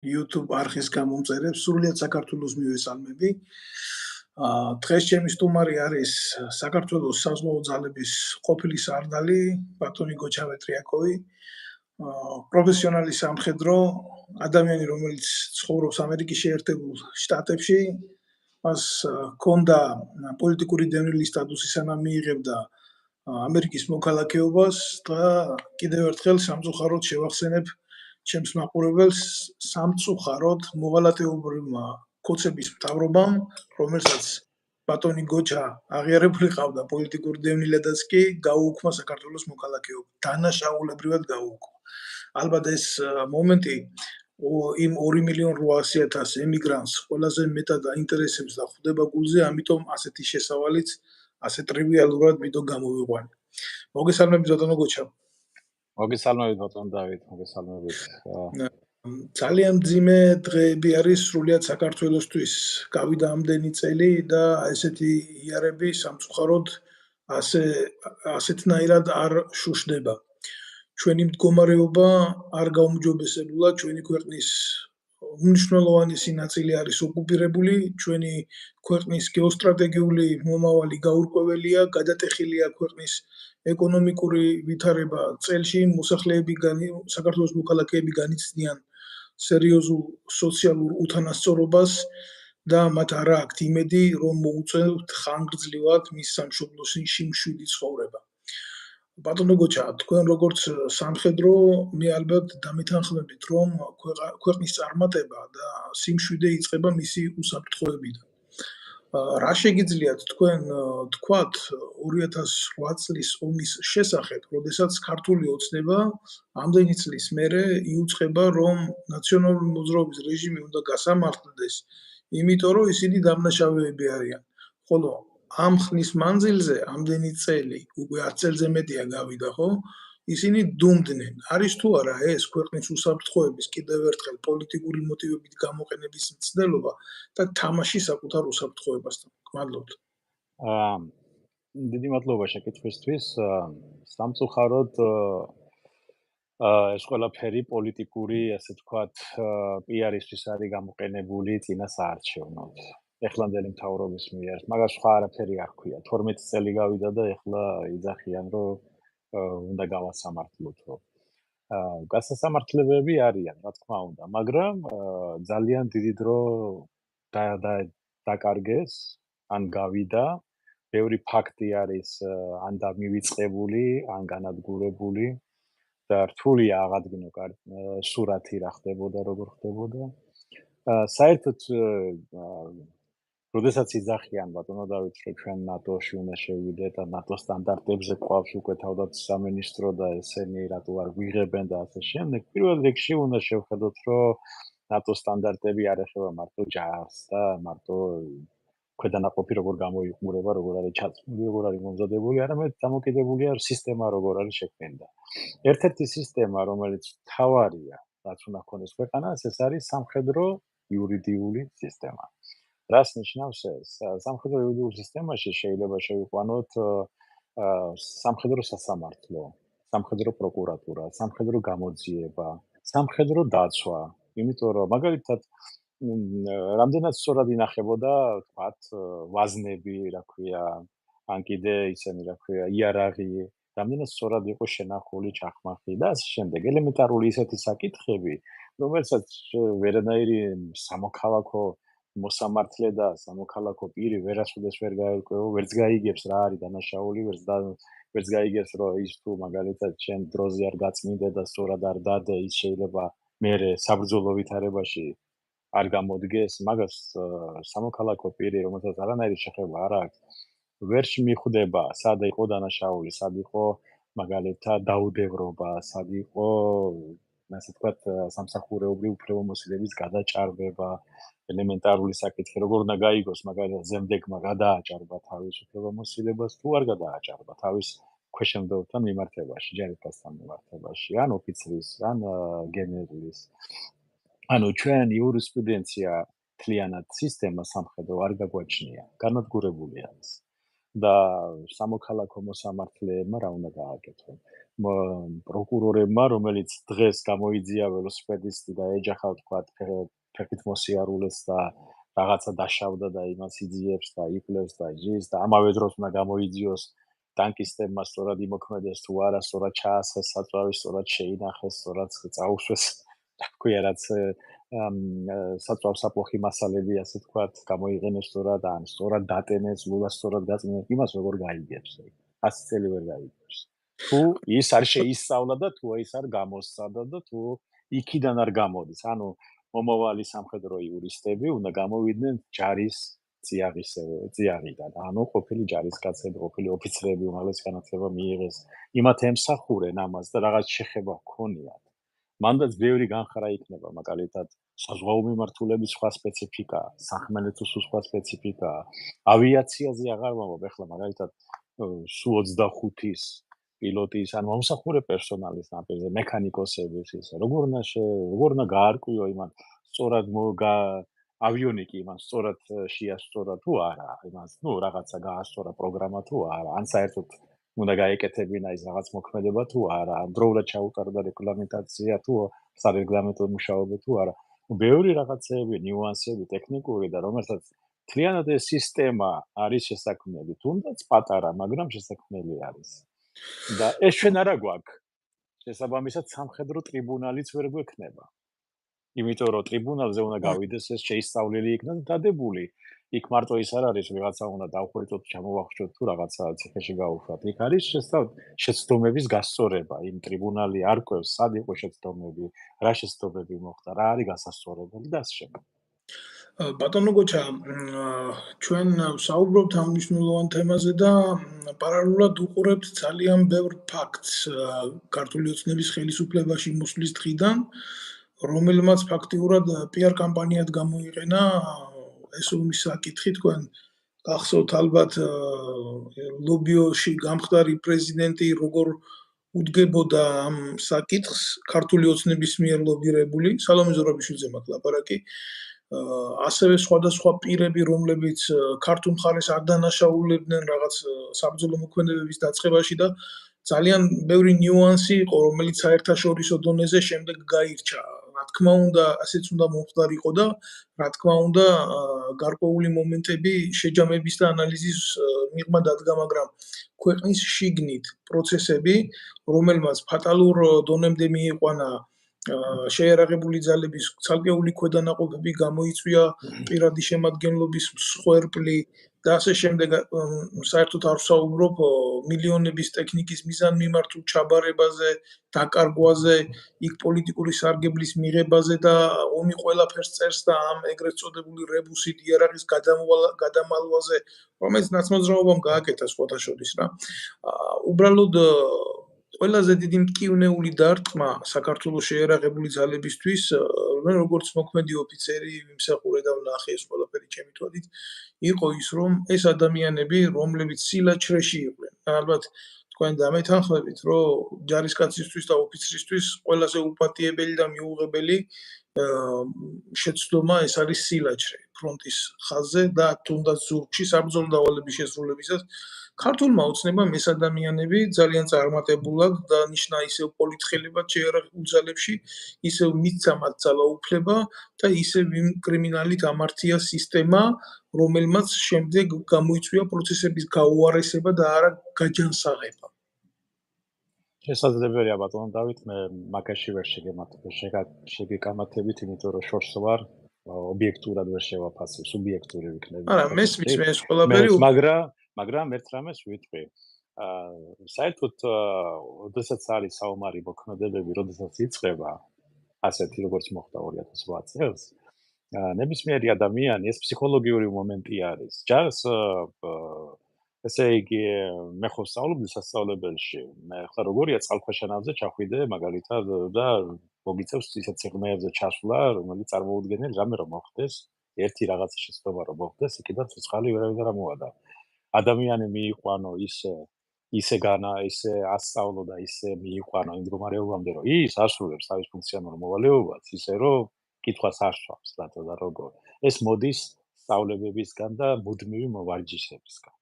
YouTube არხის გამომწერებს სრულიად საქართველოს მივესალმები. დღეს ჩემი სტუმარი არის საქართველოს საზღვაო ძალების ყოფილი სარდალი ბატონი გოჩა მეტრიაკოვი, პროფესიონალი სამხედრო ადამიანი, რომელიც ცხოვრობს ამერიკის შეერთებულ შტატებში. მას ჰქონდა პოლიტიკური დევნილის სტატუსი, სანამ მიიღებდა ამერიკის მოქალაქეობას და კიდევ ერთხელ სამწუხაროდ შევახსენებ ჩემს მაყურებელს სამწუხაროდ მოღალატეობრივმა კოცების მთავრობამ, რომელსაც ბატონი გოჩა აღიარებული ყავდა პოლიტიკური დევნილადაც კი გაუუქმა საქართველოს მოქალაქეობა. დანაშაულებრივად გაუუქმა. ალბათ ეს მომენტი იმ 2.800.000 ემიგრანტს ყველაზე მეტად აინტერესებს და ხვდება გულზე, ამიტომ ასეთი შესავალიც ასე ტრივიალურად მითო გამოვიყვანე. მოგესალმებით ბატონო გოჩა. მოგესალმებით ბატონ დავით, მოგესალმებით. ძალიან მძიმე დღეები არის სრულიად საქართველოსთვის. გავიდა ამდენი წელი და ესეთი იარები სამწუხაროდ ასეთნაირად არ შუშდება. ჩვენი მდგომარეობა არ გაუმჯობესებულა, ჩვენი ქვეყნის უმნიშვნელოვანესი ნაწილი არის ოკუპირებული, ჩვენი ქვეყნის გეოსტრატეგიული მომავალი გაურკვეველია, გადატეხილია ქვეყნის ეკონომიკური ვითარება წელში, საქართველოს მოქალაქეები განიცდიან სერიოზულ სოციალურ უთანასწორობას და მათ არ აქვთ იმედი, რომ მოუწევთ ხანგრძლივად მის სამშობლოში მშვიდი ცხოვრება. ბატონო გოჩა, თქვენ როგორც სამხედრო, მე ალბათ დამეთანხმებით, რომ ქვეყნის წარმატება და სიმშვიდე იწყება მისი უსაფრთხოებიდან. რა შეგიძლიათ თქვენ თქვათ 2008 წლის ომის შესახებ, როდესაც ქართული ოცნება ამდენი წლის მერე იუწყება, რომ ნაციონალური მოძრაობის რეჟიმი უნდა გასამართლდეს, იმიტომ რომ ისინი დამნაშავეები არიან. ხოლო ამ ხნის მანძილზე, ამდენი წელი, უკვე 10 წელზე მეტია გავიდა, ხო? ისინი დუმდნენ. არის თუ არა ეს ქვეყნის უსაფრთხოების კიდევ ერთხელ პოლიტიკური მოტივებით გამოყენების მცდელობა და თამაში საკუთარ უსაფრთხოებასთან? მადლობთ. დიდი მადლობა შეკითხვისთვის. სამწუხაროდ ეს ყველაფერი პოლიტიკური, ასე ვთქვათ, პიარისთვის არის გამოყენებული წინასაარჩევნოდ. ეხლანდელი მთავრობის მიერ. მაგას სხვა არაფერი არ ქვია. 12 წელი გავიდა და ეხლა იძახიან, რომ უნდა გავასამართლოთო. გასასამართლებები არიან, რა თქმა უნდა, მაგრამ ძალიან დიდი დრო დაკარგეს, ან გავიდა. ბევრი ფაქტი არის ან დამივიწყებული, ან განადგურებული და რთულია აღადგინო სურათი რა ხდებოდა, როგორ ხდებოდა. საერთოდ როდესაც იძახიან ბატონო დავით, რომ ჩვენ ნატოში უნდა შევიდეთ და ნატო სტანდარტებზე ყავს უკვე თავდაც სამინისტრო და ესენი რატო არ ვიღებენ და ასე შემდეგ, პირველ რიგში უნდა შევხედოთ, რომ ნატო სტანდარტები არ ეხება მარტო ჯარს და მარტო ქვედანაყოფი როგორ გამოიყურება, როგორ არის ჩაწმული, როგორ არის მომზადებული, არამედ დამოკიდებულია სისტემა როგორ არის შექმნილი. ერთ-ერთი სისტემა, რომელიც მთავარია, რაც უნდა ქონდეს ქვეყანას, ეს არის სამხედრო იურიდიული სისტემა. რას ნიშნავს ეს? სამხედრო იურიდიულ სისტემაში შეიძლება შევიყვანოთ სამხედრო სასამართლო, სამხედრო პროკურატურა, სამხედრო გამოძიება, სამხედრო დაცვა, იმიტომ რომ მაგალითად რამდენად სწორად ინახებოდა, ვთქვათ, ვაზნები, რა ქვია, ან კიდე ისენი, რა ქვია, იარაღი, რამდენად სწორად იყო შენახული ჩახმახი და ასე შემდეგ. ელემენტარული ისეთი საკითხები, რომელსაც ვერანაირი სამოქალაქო მოსამართლე და სამოქალაქო პირი ვერასოდეს ვერ გაერკვევა, ვერც გაიგებს რა არის დანაშაული, ვერც გაიგებს რომ ის თუ მაგალითად შენ დროზე არ გაწმინდე და სწორად არ დადე, ის შეიძლება მერე საბრძოლო ვითარებაში არ გამოდგეს, მაგას სამოქალაქო პირი, რომელსაც არანაირი შეხება არ აქვს, ვერ მიხვდება, სად იყო დანაშაული, სად იყო მაგალითად დაუდევრობა, სად იყო, ასე ვთქვათ, სამსახურეობრივი უფლებამოსილების გადაჭარბება, ელემენტარული საკითხი, როგორ უნდა გაიგოს, მაგალითად, ზემდეგმა გადააჭარბა თავის უფლებამოსილებას, თუ არ გადააჭარბა თავის ქვეშემდევრთან მიმართებაში, ჯარისკაცთან მიმართებაში, ან ოფიცრის, ან გენერლის. ანუ ჩვენ იურისპრუდენცია თლიანად სისტემა სამხედრო არ გაგვაჩნია, განადგურებული არის. და სამოქალაქო მოსამართლეებმა რა უნდა გააკეთონ. პროკურორებმა, რომელიც დღეს გამოიძია ველოსიპედისტი და ეჯახა თქვათ ფეხით მოსიარულეს და რაღაცა დაშავდა და იმას იძიებს და იკვლევს და ჟის და ამავე დროს უნდა გამოიძიოს ტანკისტებმა სწორად იმოქმედეს თუ არა, სწორად ჩაასხეს საწვავი, სწორად შეინახეს, სწორად წაუშვეს, თქვია რაც საწვავსაპოხი მასალები, ასე თქვათ, გამოიყენეს სწორად ან სწორად დატენეს, ლულას სწორად გაწმენდეს, იმას როგორ გაიგებს? 100 წელი ვერ გაიგებს. თუ ის არ შეისწავლა და თუ ის არ გამოსცადა და თუ იქიდან არ გამოდის. ანუ მომავალი სამხედრო იურისტები უნდა გამოვიდნენ ჯარის წიაღიდან. ანუ ყოფილი ჯარისკაცები, ყოფილი ოფიცრები უმაღლესი განათლება მიიღეს, იმათ ემსახურენ ამას და რაღაც შეხება ჰქონიათ. მანდაც ბევრი განხრა იქნება, მაგალითად, საზღვაო მიმართულების სხვა სპეციფიკა, სახმელეთოს სხვა სპეციფიკა, ავიაციაზე აღარ ვამბობ, ეხლა მაგალითად Su-25-ის პილოტის, ან მომსახურე პერსონალის ნაპირზე, მექანიკოსების ისე, როგორ უნდა გაარკვიო იმან, სწორად ავიონიკი იმან სწორად შეასწორა თუ არა, იმას, რაღაცა გაასწორა პროგრამა თუ არა, ან საერთოდ უნდა გაეკეთებინა ის რაღაც მოქმედება თუ არა, დროულად ჩაუტარდა რეგლამენტაცია თუ სარეგლამენტო მუშაობა თუ არა. ბევრი რაღაცები, ნიუანსები, ტექნიკური და რომელსაც მთლიანად ეს სისტემა არის შესაქმნელი, თუნდაც პატარა, მაგრამ შესაქმნელი არის. და ეს ჩვენ არა გვაქვს. შესაბამისად სამხედრო ტრიბუნალიც ვერ გვექნება. იმიტომ რომ ტრიბუნალზე უნდა გავიდეს ეს შეისწავლილი იქნა და დადებული. იქ მარტო ის არ არის, ვიღაცა უნდა დავხვირდოთ, ჩამოვახშოთ თუ რაღაცა ციხეში გაუშვათ. იქ არის შეცდომების გასწორება. იმ ტრიბუნალი არ კვევს, სად იყო შეცდომები, რა შეცდომები მოხდა, რა არის გასასწორებელი და ასე შემდეგ. ბატონო გოჩა, ჩვენ საუბრობთ ამ მნიშვნელოვან თემაზე და პარალელურად უყურებთ ძალიან ბევრ ფაქტს ქართული ოცნების ხელისუფლებაში მოსვლის დღიდან, რომელმაც ფაქტიურად PR კამპანიად გამოიყენა ეს ომის საკითხი. თქვენ გახსოვთ ალბათ ლობიოში გამხდარი პრეზიდენტი როგორ უდგებოდა ამ საკითხს ქართული ოცნების მიერ ლობირებული, სალომე ზურაბიშვილზე მაქვს ლაპარაკი. ასევე სხვადასხვა პირები, რომლებიც ქართულ მხარეს არ დანაშაულებდნენ რაღაც საბრძოლო მოქმედებების დაწყებაში და ძალიან ბევრი ნიუანსი იყო, რომელიც საერთაშორისო დონეზე შემდეგ გაირჩა. რა თქმა უნდა, ასეც უნდა მომხდარიყო და რა თქმა უნდა, გარკვეული მომენტები შეჯამების და ანალიზის მიღმა დადგა, მაგრამ ქვეყნის შიგნით პროცესები, რომელმაც ფატალურ დონემდე მიიყვანა შეიარაღებული ძალების ცალკეული ქვედანაყოფები, გამოიწვია პირადი შემადგენლობის მსხვერპლი და ასე შემდეგ. საერთოდ არ ვსაუბრობ მილიონების ტექნიკის მიზანმიმართულ ჩაბარებაზე, დაკარგვაზე, იქ პოლიტიკური სარგებლის მიღებაზე და ომი ყველაფერს წერს და ამ ეგრეთ წოდებული რებუსით იარაღის გადამალვაზე, რომელიც ნაცნობრაობამ გააკეთა სხვათა შორის რა. უბრალოდ ყველაზე დიდი მტკივნეული დარტყმა საქართველოს შეიარაღებული ძალებისთვის, მე როგორც მოქმედი ოფიცერი ვიმსახურე და ვნახე ეს ყველაფერი ჩემი თვალით, იყო ის, რომ ეს ადამიანები, რომლებიც სილაჩრეში იყვნენ, ალბათ თქვენ დამეთანხმებით, რომ ჯარისკაცისთვის და ოფიცრისთვის ყველაზე უპატიებელი და მიუღებელი შეცდომა ეს არის სილაჩრე ფრონტის ხაზზე და თუნდაც ზურგში საბრძოლო დავალების შესრულებისას. ქართულმა ოცნებამ ეს ადამიანები ძალიან წარმატებულად დანიშნა ისევ პოლიტხელებად შეიარაღებულ ძალებში, ისევ მისცა მათ ძალაუფლება და ისევ იმ კრიმინალით ამართია სისტემა, რომელმაც შემდეგ გამოიწვია პროცესების გაუარესება და არა გაჯანსაღება. შესაძლებელია ბატონო დავით, მე მაგაში ვერ შეგეკამათებით, იმიტომ რომ შორს ვარ, ობიექტურად ვერ შევაფასებ, სუბიექტური ვიქნები. არა, მესმის მე ეს ყველაფერი, მაგრამ ერთ რამეს ვიტყვი. საერთოდ, როდესაც არის საომარი მოქმედებები, როდესაც იწყება, ასეთი როგორც მოხდა 2008 წელს, ნებისმიერი ადამიანი ეს ფსიქოლოგიური მომენტი არის. ჯარს ესე იგი, მე ხო ვსწავლობდი სასწავლებელში. მე ხა როგორია წყალქვეშანავზე ჩახვიდე მაგალითად და მოგიწევს ისეთ სიღრმეებზე ჩასვლა, რომელიც წარმოუდგენელი რამე რომ მოხდეს, ერთი რაღაცა შეცდომა რომ მოხდეს, იქიდან ცოცხალი ვერავინ არ მოადა. ადამიანი მიიყვანო ისე ასწავლო და ისე მიიყვანო იმ მდგომარეობამდე, რომ ის ასრულებს თავის ფუნქციონალურ მოვალეობას, ისე რომ კითხვას არ სვამს, რატო და როგორ. ეს მოდის სწავლებებისგან და მუდმივი მოვარჯიშებისგან.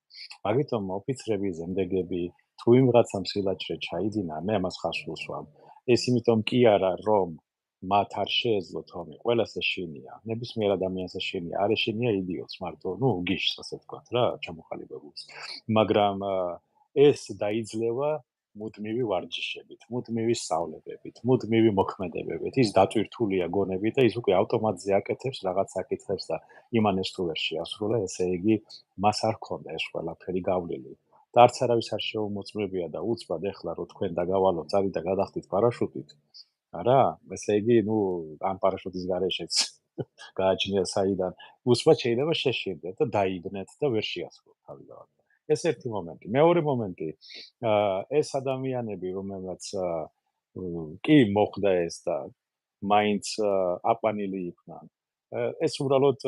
მაგიტომ ოფიცრები, ზემდეგები, თუ ვიღაცამ სილაჭრე ჩაიდინა, მე ამას ხაზს ვუსვამ. ეს იმიტომ კი არა, რომ მათ არ შეეძლოთ ომი, ყველას ეშინია, ნებისმიერ ადამიანს ეშინია, არ ეშინია იდიოტს მარტო, გიშს ასე ვთქვათ რა, ჩამოყალიბებულს. მაგრამ ეს დაიძლევა მუდმივი ვარჯიშებით, მუდმივი სწავლებებით, მუდმივი მოქმედებებით, ის დატვირთულია გონებით და ის უკვე ავტომატზე აკეთებს რაღაც საკითხებს და იმან ეს თუ ვერ შეასრულა, ესე იგი მას არ ჰქონდა ეს ყველაფერი გავლილი. და არც არავის არ შეუმოწმებია და უცბად ეხლა რო თქვენ დაგავალოთ წარით და გადახდით პარაშუტით, არა? ესე იგი, ამ პარაშუტის გარეშეც გააჩნია საიდან, უცბად შეიძლება შეშინდეთ და დაიგნეთ და ვერ შეასრულოთ თავიდანვე. ეს ერთი მომენტი. მეორე მომენტი, ეს ადამიანები, რომელსაც კი მოხდა ეს და მაინც აყვანილი იქნან, ეს უბრალოდ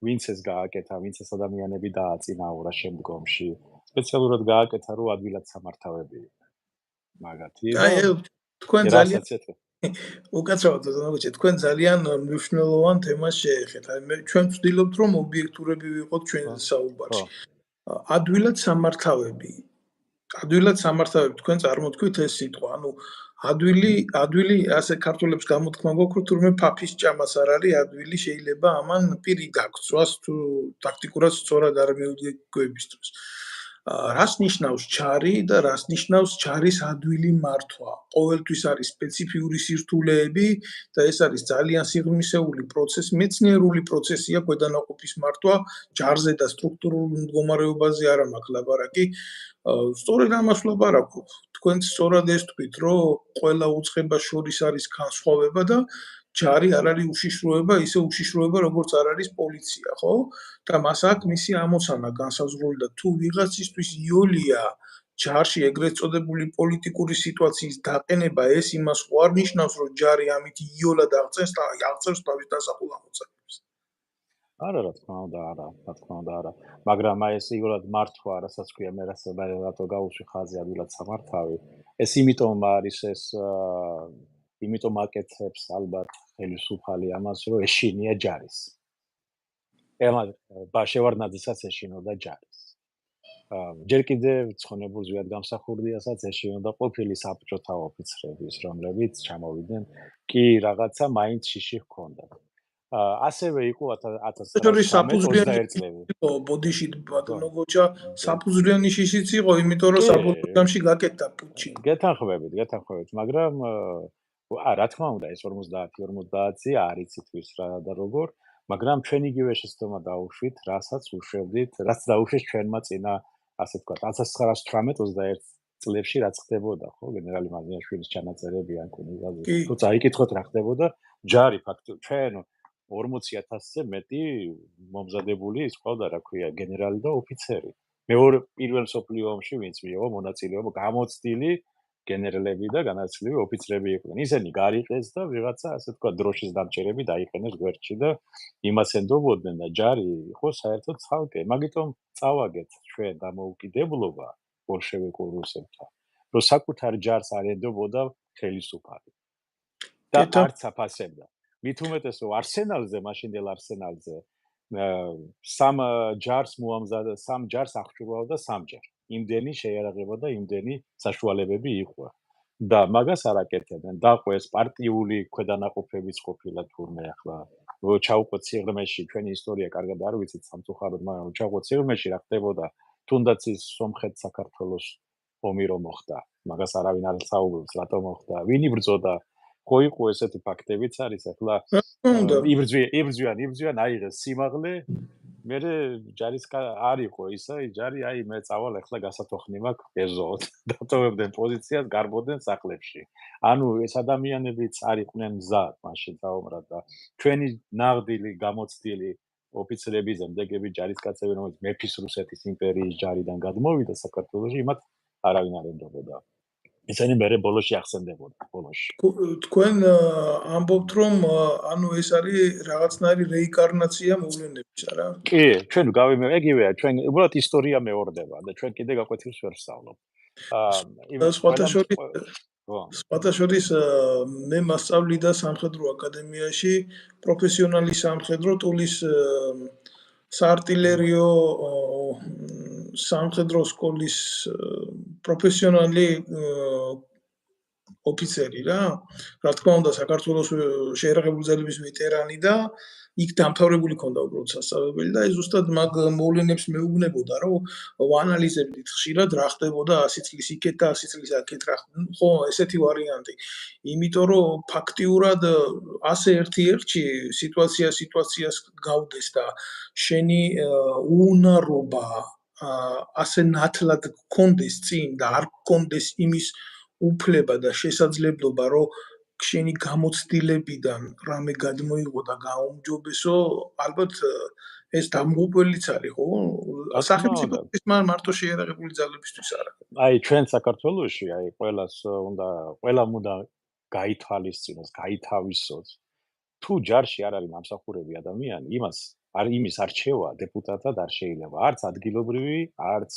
ვინც ეს გააკეთა, ვინც ეს ადამიანები დააწინაურა შემდგომში, სპეციალურად გააკეთა, რომ ადვილად სამართავები იყვნენ. მაგათი და თქვენ ძალიან უკაცრავად ბატონო, თქვენ ძალიან მნიშვნელოვან თემას შეეხეთ. მე ჩვენ ვცდილობთ, რომ ობიექტურები ვიყოთ ჩვენ საუბარში. ადვილად სამართავები თქვენ წარმოთქვით ეს სიტყვა, ადვილი ასე ქართულებს გამოთქმა გვაქვს, თურმე ფაფის ჭამას არ არის ადვილი, შეიძლება ამან პირი დაგწვას თუ ტაქტიკურად სწორად არ მივდგებისთვის. რას ნიშნავს ჩარი და რას ნიშნავს ჩარის ადვილი მართვა? ყოველთვის არის სპეციფიური სირთულეები და ეს არის ძალიან სიღრმისეული პროცესი, მეცნიერული პროცესია ქვედანაყოფის მართვა, ჯარზე და სტრუქტურულ მდგომარეობაზე არა მაქვს ლაპარაკი. სწორედ ამას ვლაპარაკობ. თქვენ სწორად ეს თქვით, რომ ყველა უწყებას შორის არის განსხვავება და ჯარი არ არის უშიშროება, ისე უშიშროება, როგორც არ არის პოლიცია, ხო? და მას აქვს მისი ამოცანა განსაზღვრული და თუ ვიღაცისთვის იოლია ჯარში ეგრეთ წოდებული პოლიტიკური სიტუაციის დაყენება, ეს იმას ხო არ ნიშნავს, რომ ჯარი ამით იოლად აღწევს თავის დასახულ ამოცანებს. არა, რა თქმა უნდა, არა. მაგრამ ეს იოლად მართვა, რასაც ქვია, მე რატო გავუშვი ხაზი ადვილად სამართავი, ეს იმიტომ არის ეს იმიტომ აკეთებს ალბათ ხელისუფალი ამას, რომ ეშინია ჯარის. შევარდნაძესაც ეშინოდა ჯარის. ჯერ კიდევ ცხონებულ ზვიად გამსახურდიასაც ეშინოდა ყოფილი საბჭოთა ოფიცრების, რომლებიც ჩამოვიდნენ, კი რაღაცა მაინც შიში ჰქონდათ. ასევე იყო 1921 წლები. ბოდიში ბატონო გოჩა საფუძვლიანი შიშიც იყო, იმიტომ რომ საბოლოოში გაკეთდა პუჩი. გეთანხმებით, მაგრამ რა თქმა უნდა, ეს 50-50 არ იცით ვის რა და როგორ, მაგრამ ჩვენ იგივე შეცდომა დაუშვით, რასაც უშვებდით, რაც დაუშვეს ჩვენმა წინა, ასე ვთქვათ, 1918-21 წლებში რაც ხდებოდა, ხო, გენერალი მაზიანაშვილის ჩანაწერები ან კუნიგაძე. თუ წაიკითხოთ რა ხდებოდა, ჯარი ფაქტობრივად ჩვენ 40,000-ზე მეტი მომზადებული ის ყავდა, რა ქვია, გენერალი და ოფიცერი. პირველ მსოფლიო ომში ვინც მიიღო მონაწილეობა, გამოცდილი გენერლები და განათლებული ოფიცრები იყვნენ. ისინი გარიყეს და ვიღაცა, ასე ვთქვათ, დროშის დამჭერები დაიყენეს გვერდში და იმას ენდობოდნენ და ჯარი იყო საერთოდ ცალკე. მაგიტომ წავაგეთ ჩვენ დამოუკიდებლობა ბოლშევიკურ რუსებთან, რომ საკუთარ ჯარს არ ენდობოდა ხელისუფალი. და არც აფასებდა. მით უმეტეს რომ მაშინდელ არსენალზე სამ ჯარს აღჭურვავდა სამჯერ. იმდენი შეიარაღება და იმდენი საშუალებები იყო. და მაგას არ აკეთებდნენ. დაყვეს პარტიული ქვედანაყოფებიც ყოფილა თურმე ახლა. ჩაუყვეთ სიღრმეში, ჩვენი ისტორია კარგად არ ვიცით სამწუხაროდ, მაგრამ ჩაუყვეთ სიღრმეში რა ხდებოდა, თუნდაც ის სომხეთ-საქართველოს ომი რომ მოხდა. მაგას არავინ არ საუბრობს, რატო მოხდა, ვინ იბრძოდა. ხო იყო ესეთი ფაქტებიც არის, ახლა იბრძვიან, აიღეს სიმაღლე, მერე ჯარისკა არ იყო ისა, ჯარი აი მე წავალ ახლა გასათოხნი მაქვს ეზოთ. დატოვებდნენ პოზიციას, გარბოდნენ სახლებში. ანუ ეს ადამიანებიც არ იყვნენ მზად მაშინ დაუმრად და ჩვენი ნაღდილი, გამოცდილი ოფიცრები, ზემდეგები, ჯარისკაცები, რომელიც მეფის რუსეთის იმპერიის ჯარიდან გადმოვიდა საქართველოში, იმათ არავინ არ ენდობოდა. ისინი მერე ბოლოში ახსენდებოდა, ბოლოში. თქვენ ამბობთ, რომ ანუ ეს არის რაღაცნაირი რეინკარნაცია მოვლენების, არა? კი, ჩვენ ეგივეა, ჩვენ უბრალოდ ისტორია მეორდება და ჩვენ კიდე გაკვეთილს ვერ ვსწავლობ. სხვათა შორის მე მასწავლიდა სამხედრო აკადემიაში პროფესიონალი სამხედრო ტულის საარტილერიო სამხედრო სკოლის პროფესიონალი ოფიცერი რა. რა თქმა უნდა, საქართველოს შეიარაღებული ძალების ვეტერანი და იქ დამთავრებული ქონდა უბრალოდ სასწავლებელი და ეს ზუსტად მაგ მოვლენებს მეუბნებოდა, რომ ვაანალიზებდით ხშირად რა ხდებოდა 100 წლის იქეთ და 100 წლის აქეთ რა. ხო, ესეთი ვარიანტი. იმიტომ რომ ფაქტიურად ასე ერთ-ერთი სიტუაციას გავდეს და შენი უუნარობა ასე ნათლად გქონდეს წინ და არ გქონდეს იმის უფლება და შესაძლებლობა, რომ შენი გამოცდილებიდან რამე გადმოიღო და გაუმჯობესო, ალბათ ეს დამღუპველიც არის, ხო? სახელმწიფოს მარტო შეიარაღებული ძალებისთვის არა. აი, ჩვენ საქართველოში, აი, ყველამ უნდა გაითვალისწინოს, გაითავისოს. თუ ჯარში არ არის დამსახურები ადამიანი, იმის არჩევა დეპუტატად არ შეიძლება. არც ადგილობრივი, არც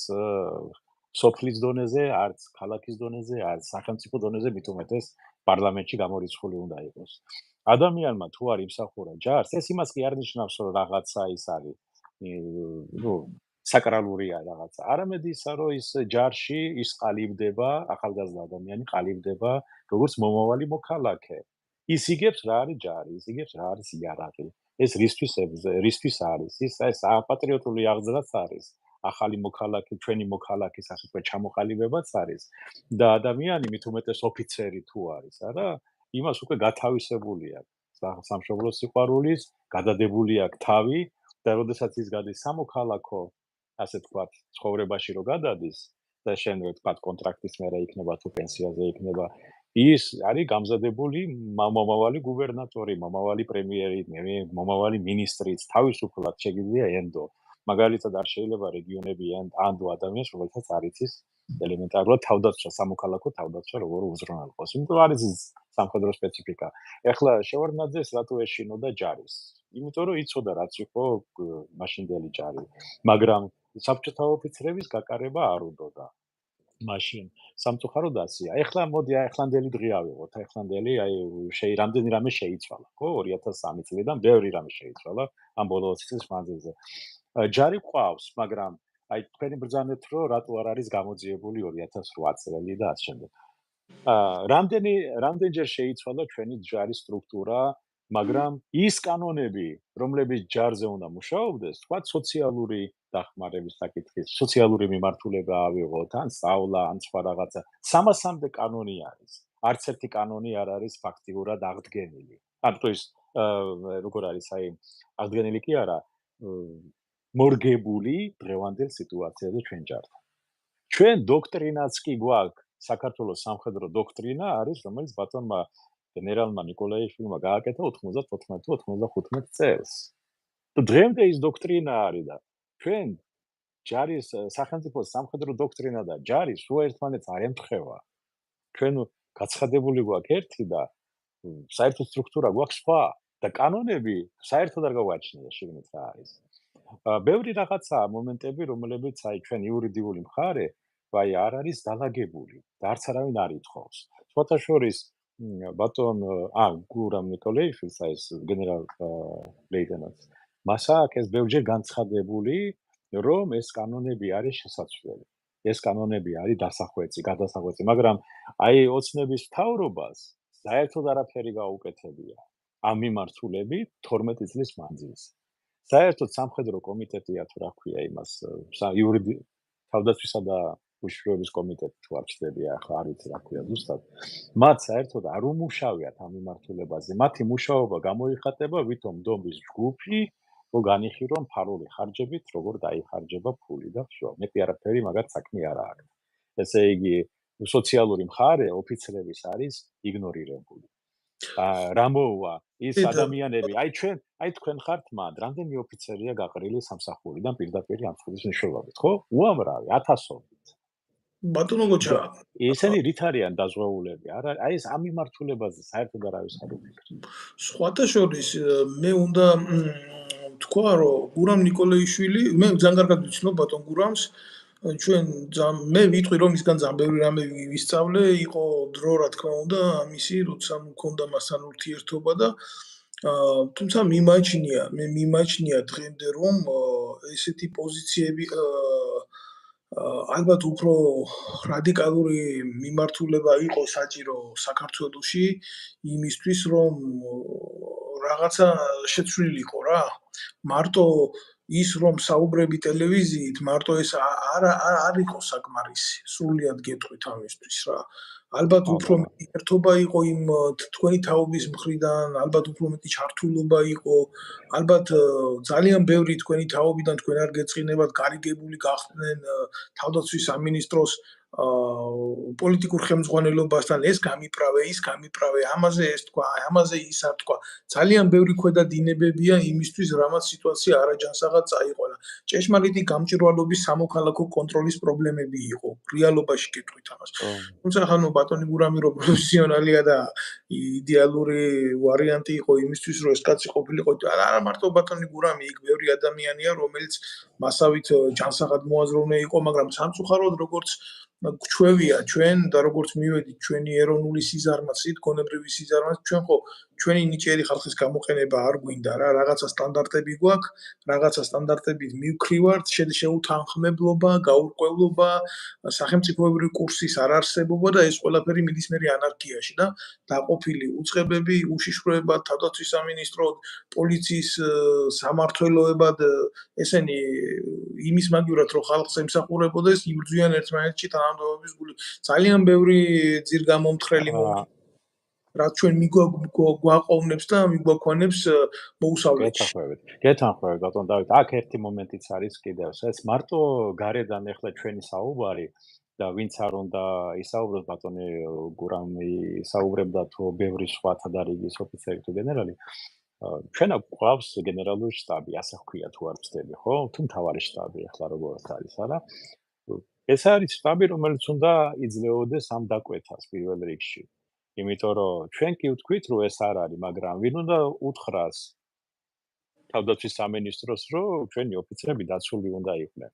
სოფლის დონეზე, არც ქალაქის დონეზე, არც სახელმწიფო დონეზე, მით უმეტეს პარლამენტში გამორიცხული უნდა იყოს. ადამიანმა თუ არ იმსახურა ჯარს, ეს იმას კი არ ნიშნავს, რომ რაღაცა ის არის, საკრალურია რაღაცა. არამედ ისა, რომ ის ჯარში ის ყალიბდება, ახალგაზრდა ადამიანი ყალიბდება, როგორც მომავალი მოქალაქე. ის იგებს რა არის ჯარი, ის იგებს რა არის იარაღი. ეს რისთვის არის? ის პატრიოტული აღზრდაც არის. ახალი მოქალაქე, ჩვენი მოქალაქის ასე ვთქვათ, ჩამოყალიბებაც არის და ადამიანი მით უმეტეს ოფიცერი თუ არის, არა? იმას უკვე გათავისებული აქვს სამშობლოს სიყვარულის, გადადებული აქვს თავი და როდესაც ის გადის სამოქალაქო, ასე ვთქვათ, ცხოვრებაში რო გადადის და შენ ვთქვათ, კონტრაქტის მერე იქნება თუ პენსიაზე იქნება, ის არის გამზადებული მომავალი გუბერნატორი, მომავალი პრემიერი, მომავალი მინისტრიც, თავისუფლად შეგიძლია ენდო. მაგალითად არ შეიძლება რეგიონები ანდო ადამიანს, რომელსაც არ იცის ელემენტარულად თავდაცვა, სამოქალაქო თავდაცვა როგორ უზრუნველყოს. იმიტომ არის სამხედრო სპეციფიკა. ეხლა შევარდნაძეს რატო ეშინოდა ჯარის? იმიტომ რომ იცოდა რაც იყო მაშინდელი ჯარი, მაგრამ საბჭოთა ოფიცრების გაკარება არ უნდოდა. მაშინ სამწუხაროდ ასია. ეხლა მოდი ახლანდელი დღე ავიღოთ. ახლანდელი რამდენი რამე შეიცვალა, ხო? 2003 წლიდან ბევრი რამე შეიცვალა ამ ბოლო 20 წლის მანძილზე. ჯარი ყავს, მაგრამ აი თქვენი ბრძანეთ, რომ რატო არ არის გამოძიებული 2008 წელი და ასე შემდეგ. რამდენჯერ შეიცვალა ჩვენი ჯარის სტრუქტურა, მაგრამ ის კანონები, რომლებიც ჯარზე უნდა მუშაობდეს, თქვა სოციალური დახმარების საკითხის, სოციალური მიმართულება ავიღოთ, ან სწავლა, ან სხვა რაღაცა. 300-მდე კანონი არის. არც ერთი კანონი არ არის ფაქტიურად აღდგენილი. ანუ ის როგორ არის, აღდგენილი კი არა, მორგებული დღევანდელ სიტუაციაზე ჩვენ ჯართან. ჩვენ დოქტრინაც კი გვაქვს, საქართველოს სამხედრო დოქტრინა არის, რომელიც ბატონმა გენერალმა ნიკოლაიშვილმა გააკეთა 94-95 წელს. და დღემდე ის დოქტრინა არის და ჩვენ ჯარის სახელმწიფოს სამხედრო დოქტრინა და ჯარი სულ ერთმანეთს არ ემთხვევა. ჩვენ გაცხადებული გვაქვს ერთი და საერთო სტრუქტურა გვაქვს სხვა და კანონები საერთოდ არ გავაჩნია შიგნით რა არის. ბევრი რაღაცა მომენტები, რომლებიც ჩვენ იურიდიული მხარე არ არის დალაგებული და არც არავინ არ ითხოვს. სხვათა შორის ბატონ გურამ ნიკოლაიშვილს ეს გენერალ ლეიტენანტს მას აქვს ეს ბევრჯერ განცხადებული, რომ ეს კანონები არის შესაძლებელი. ეს კანონები არის გადასახვეწი, მაგრამ ოცნების მთავრობას საერთოდ არაფერი გაუკეთებია ამ მიმართულებით 12 წლის მანძილზე. საერთოდ სამხედრო კომიტეტია თუ რა ქვია იმას, თავდაცვისა და უშიშროების კომიტეტი თუ არ ჩნდებია, ახლა არ ვიცი რა ქვია ზუსტად. მათ საერთოდ არ უმუშავიათ ამ მიმართულებაზე. მათი მუშაობა გამოიხატება ვითომ დომის ჯგუფი განიხილონ ფარული ხარჯებით, როგორ დაიხარჯება ფული და всё. მეტი არაფერი მაგათ საქმე არ აქვს. ესე იგი, სოციალური მხარე ოფიცრების არის იგნორირებული. რა მოუვა ის ადამიანები, თქვენ ხართ მანდ, რამდენი ოფიცერია გაყრილი სამსახურიდან პირდაპირ ამ ხუდის მნიშვნელობით, ხო? უამრავი, ათასობით. ბატონო გოჩა, ესენი რით არიან დაზღვეულები? ეს ამ მიმართულებაზე საერთოდ არავის არ უფიქრებს. სხვათა შორის მე უნდა თქვა, რომ გურამ ნიკოლაიშვილი, მე ძალიან კარგად ვიცნობ ბატონ გურამს, ჩვენ მე ვიტყვი რომ ისგან ძალიან ბევრი რამე ვისწავლე, იყო დრო რა თქმა უნდა ამისი, როცა მქონდა მასთან ურთიერთობა და თუმცა მიმაჩნია დღემდე რომ ესეთი პოზიციები ალბათ უფრო რადიკალური მიმართულება იყო საჭირო საქართველოში იმისთვის, რომ რაღაცა შეცვლილიყო რა. მარტო ის რომ საუბრები ტელევიზიით, მარტო ეს არ იყო საკმარისი. სრულიად გეტყვით ამისთვის რა. ალბათ უფრო მეტი ერთობა იყო იმ თქვენი თაობის მხრიდან, ალბათ უფრო მეტი ჩართულობა იყო, ალბათ ძალიან ბევრი თქვენი თაობიდან თქვენ არ გეწყინებათ გარიგებული გახდნენ თავდაცვის სამინისტროს პოლიტიკურ ხელმძღვანელობასთან ეს გამიправე, ის გამიправე, ამაზე ეს თქვა, ამაზე ის არ თქვა. ძალიან ბევრი ქვედა დინებებია იმისთვის, რამაც სიტუაცია არაჯანსაღად წაიყვანა. ჭეშმარიტი გამჭვირვალობის სამოქალაქო კონტროლის პრობლემები იყო. რეალობაში გეტყვით ამას. თუმცა ხანო ბატონი გურამი რო პროფესიონალია და იდეალური ვარიანტი იყო იმისთვის, რომ ეს კაცი ყოფილიყო, არა მარტო ბატონი გურამი, იქ ბევრი ადამიანია, რომელიც მასავით ჯანსაღად მოაზროვნე იყო, მაგრამ სამწუხაროდ როგორც გვჩვევია ჩვენ და როგორც მივედით ჩვენი ეროვნული სიზარმაცით, გონებრივი სიზარმაცით, ჩვენ ხო ჩვენი ნიჭიერი ხალხის გამოყენება არ გვინდა რა, რაღაცა სტანდარტები გვაქვს, რაღაცა სტანდარტებით მივქრივართ, შეუთანხმებლობა, გაურკვევლობა, სახელმწიფოებრივი კურსის არარსებობა და ეს ყველაფერი მიდის მერე ანარქიაში და დაყოფილი უწყებები, უშიშროება, თავდაცვის სამინისტრო, პოლიციის სამმართველოებად ესენი იმის მაგივრად რომ ხალხს ემსახურებოდეს, იბრძვიან ერთმანეთში თანამდებობის გული. ძალიან ბევრი ძირგამომთხრელი რაც ჩვენ გვაყოვნებს და მიგვაქვანებს მოუსავლეთში. გეთანხმებით ბატონ დავით, აქ ერთი მომენტიც არის კიდევ, ეს მარტო გარედან ეხლა ჩვენი საუბარი და ვინც არ უნდა ისაუბროს ბატონი გურამი ისაუბრებდა თუ ბევრი სხვა თადარიგის ოფიცერი თუ გენერალი ჩვენ გვყავს გენერალური შტაბი, ასე ხქვია თუ არ ვცდები, ხო? თუ მთავარი შტაბი ახლა როგორც არის, არა? ეს არის შტაბი, რომელიც უნდა იძლეოდეს ამ დაკვეთას პირველ რიგში. იმიტომ რომ ჩვენ კი ვთქვით, რომ ეს არ არის, მაგრამ ვინ უნდა უთხრას თავდაცვის სამინისტროს, რომ ჩვენი ოფიცრები დაცული უნდა იყვნენ.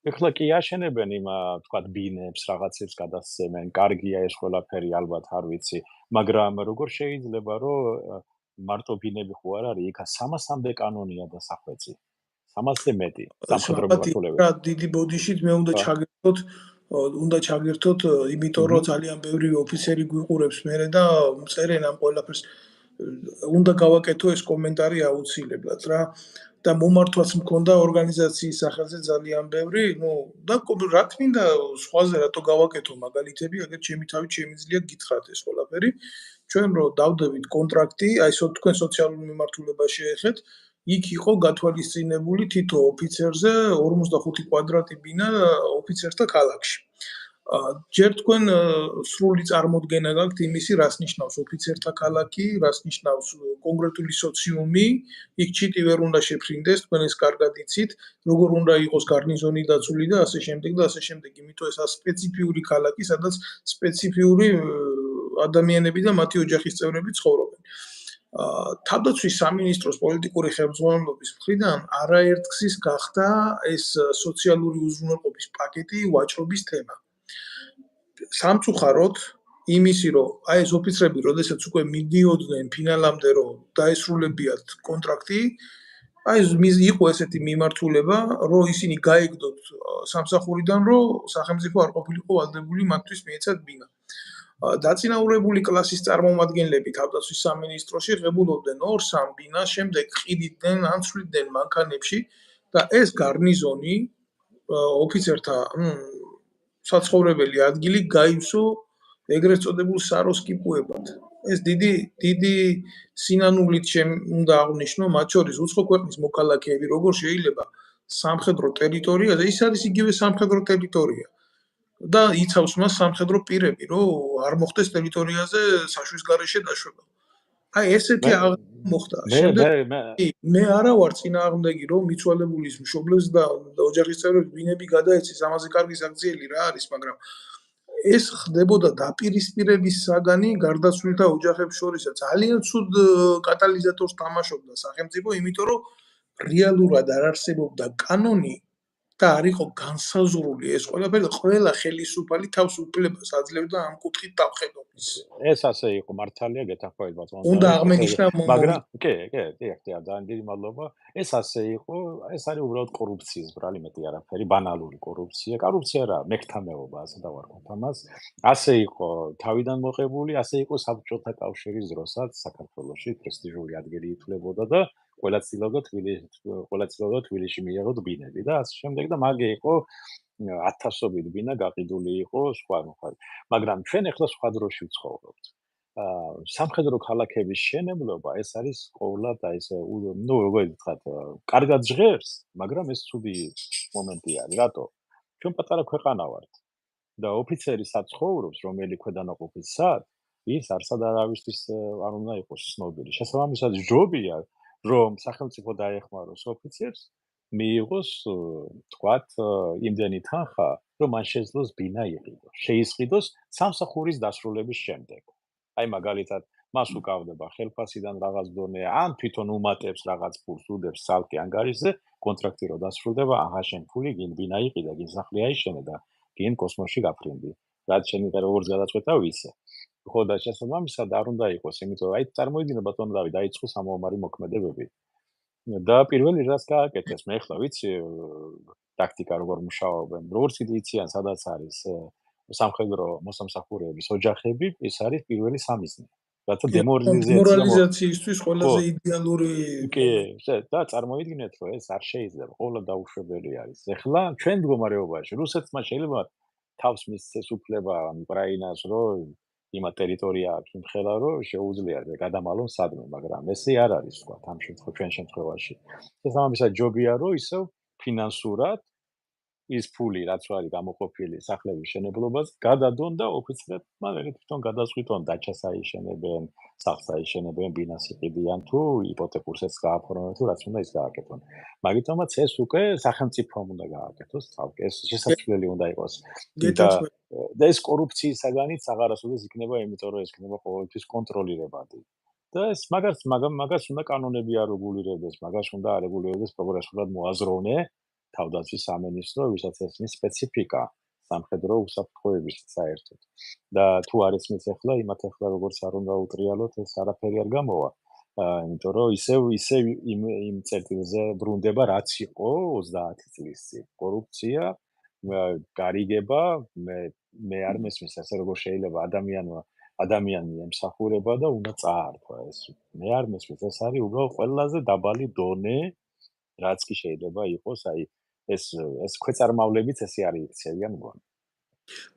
ეხლა კი აშენებენ იმ თქვა ბინებს, რაღაცებს გადასცემენ, კარგია ეს ყველაფერი, ალბათ არ ვიცი, მაგრამ როგორ შეიძლება რომ მარტო ბინები ხო არ არის, იქ 300-მდე კანონია დასახვეწი. 300-ზე მეტი სამხედრო მიმართულებით. რა დიდი ბოდიშით მე უნდა ჩაგერთოთ, იმიტომ რომ ძალიან ბევრი ოფიცერი გვიყურებს მერე და წერენ ამ ყველაფერს. უნდა გავაკეთო ეს კომენტარი აუცილებლად რა. და მომართვაც მქონდა ორგანიზაციის სახელზე ძალიან ბევრი, და რა თქმა სხვაზე რატო გავაკეთო მაგალითები, აგერ ჩემი თავით შემიძლია გითხრათ ეს ყველაფერი. ჩვენ რო დავდებით კონტრაქტი, აი თქვენ სოციალურ მიმართულებას შეეხეთ, იქ იყო გათვალისწინებული თითო ოფიცერზე 45 კვადრატი ბინა ოფიცერთა ქალაქში. ჯერ თქვენ სრული წარმოდგენა გაქვთ იმისი, რას ნიშნავს ოფიცერთა ქალაქი, რას ნიშნავს კონკრეტული სოციუმი, იქ ჩიტი ვერ უნდა შეფრინდეს, თქვენ ეს კარგად იცით, როგორ უნდა იყოს გარნიზონი დაცული და ასე შემდეგ და ასე შემდეგ. იმიტომ ეს სპეციფიური ქალაქი, სადაც სპეციფიური ადამიანები და მათი ოჯახის წევრები ცხოვრობენ. თავდაცვის სამინისტროს პოლიტიკური ხელმძღვანელობის მხრიდან არაერთგზის გახდა ეს სოციალური უზრუნველყოფის პაკეტი ვაჭრობის თემა. სამწუხაროდ იმისი რომ აი ეს ოფიცრები როდესაც უკვე მიდიოდნენ ფინალამდე რომ დაესრულებიათ კონტრაქტი, აი იყო ესეთი მიმართულება რომ ისინი გაეგდოთ სამსახურიდან რომ სახელმწიფო არ ყოფილიყო ვალდებული მათთვის მიეცათ ბინა. დაწინაურებული კლასის წარმომადგენლები თავდაცვის სამინისტროში ღებულობდნენ 2-3 ბინას, შემდეგ ყიდიდნენ, ანცვლიდნენ მანქანებში და ეს გარნიზონი ოფიცერთა საცხოვრებელი ადგილი გაივსო ეგრეთ წოდებულ საროსკიპუებად. ეს დიდი სინანულით უნდა აღნიშნო, მათ შორის უცხო ქვეყნის მოქალაქეები, როგორ შეიძლება სამხედრო ტერიტორიაზე, ის არის იგივე სამხედრო ტერიტორია. და იცავს მას სამხედრო პირები, რომ არ მოხდეს ტერიტორიაზე საშუის გარეშე დაშვება. აი ესეთი მოხდა. მე არა ვარ წინააღმდეგი, რომ მიცვალებულის მშობლებს და ოჯახის წევრებს ბინები გადაეცეს, ამაზე კარგი საქციელი რა არის, მაგრამ ეს ხდებოდა დაპირისპირების საგანი გარდაცვლილთა ოჯახებს შორისაც. ძალიან ცუდ კატალიზატორს თამაშობდა სახელმწიფო, იმიტომ რომ რეალურად არ არსებობდა კანონი და არ იყო განსაზღვრული ეს ყველა ხელისუფალი თავს უფლებას აძლევდა ამ კუთხით დავხედობის. ეს ასე იყო, მართალია გეთანხმებით ბატონო უნდა დავით, ესე აღმეჩნდა მაგრამ კი, ძალიან დიდი მადლობა. ეს ასე იყო, ეს არის უბრალოდ კორუფციის ბრალი, მეტი არაფერი, ბანალური კორუფცია. კორუფცია რა, მეკთამეობა, ასე დავარქვათ ამას. ასე იყო თავიდან მოყებული, ასე იყო საბჭოთა კავშირის დროსაც საქართველოში პრესტიჟული ადგილი ითვლებოდა და ყველა ცდილობდა თბილისში მიიღო ბინები და ასე შემდეგ და მაგ იყო ათასობით ბინა გაყიდული იყო სხვა მხარეს. მაგრამ ჩვენ ახლა სხვა დროში ვცხოვრობთ. სამხედრო ქალაქების შენებლობა ეს არის ყოვლად აი ესე როგორ ვთქვათ, კარგად ჟღერს, მაგრამ ეს ცუდი მომენტი არის. რატო? ჩვენ პატარა ქვეყანა ვართ და ოფიცერი საცხოვრობს, რომელი ქვედანაყოფის სად, ის არსად არავისთვის არ უნდა იყოს ცნობილი. შესაბამისად, ჯობია, რომ სახელმწიფო დაეხმაროს ოფიცერს, მიიღოს, თქვათ, იმდენი თანხა, რომ მან შეძლოს ბინა იყიდოს. შეისყიდოს სამსახურის დასრულების შემდეგ. აი მაგალითად, მას უკავდება ხელფასიდან რაღაც დონე, ან თვითონ უმატებს რაღაც ფულს, უდებს ცალკე ანგარიშზე, კონტრაქტი რო დასრულდება, აჰა შენ ფული გინ ბინა იყიდა, გინ სახლი აიშენე და გინ კოსმოსში გაფრინდი. რაც შენი როგორც გადაწყვეტა ვიცე. ხო და შესაბამისად არ უნდა იყოს, იმიტომ რომ აი წარმოიდგინე ბატონო დავით, დაიწყო სამომარი მოქმედებები. და პირველი რაც გააკეთეს, მე ახლა ვიცი ტაქტიკა როგორ მუშაობენ. როგორც კიდე იციან, სადაც არის სამხედრო მოსამსახურეების ოჯახები, ეს არის პირველი სამიზნე. რათა დემორალიზაციისთვის ყველაზე იდეალური კი, და წარმოიდგინეთ, რომ ეს არ შეიძლება, ყოველდღე დაუშვებელი არის. ახლა ჩვენ მდგომარეობაში რუსეთმა შეიძლება თავს მისცეს უფლება უკრაინას, რომ იმა ტერიტორია აქვს იმხელა, რომ შეუძლია გადამალონ სადმე, მაგრამ ესე არ არის, ვთქვათ, ამ ჩვენ შემთხვევაში. შესაბამისად, ჯობია, რომ ისევ ფინანსურად ის ფული, რაც არის გამოყოფილი სახლების შენებლობაზე, გადადონ და ოფიცრებმა თვითონ გადაწყვიტონ დაჩას აიშენებენ, სახლს აიშენებენ, ბინას იყიდიან თუ იპოთეკურს ეს გააფორმებენ თუ რაც უნდა ის გააკეთონ. მაგიტომაც ეს უკვე სახელმწიფომ უნდა გააკეთოს თავკე, ეს შესაძლებელი უნდა იყოს. და ეს კორუფციის საგანიც აღარასოდეს იქნება, იმიტომ რომ ეს იქნება ყოველთვის კონტროლირებადი. და ეს მაგას უნდა კანონები არეგულირებდეს, მაგას უნდა არეგულირებდეს პროგრესულად მოაზროვნე თავდაცვის სამინისტრო, ვისაც ესმის სპეციფიკა სამხედრო უსაფრთხოების საერთოდ. და თუ არ ესმის ახლა, იმათ ახლა როგორც არ უნდა უტრიალოთ, ეს არაფერი არ გამოვა. იმიტომ რომ ისევ იმ წერტილზე ბრუნდება, რაც იყო 30 წლის წინ. კორუფცია, გარიგება, მე არ მესმის ასე როგორ შეიძლება ადამიანი ემსახურება და უნდა წაართვა ეს. მე არ მესმის, ეს არის უბრალოდ ყველაზე დაბალი დონე, რაც კი შეიძლება იყოს, აი ეს ქვეწარმავლებიც ესე არის იქცევიან მგონი.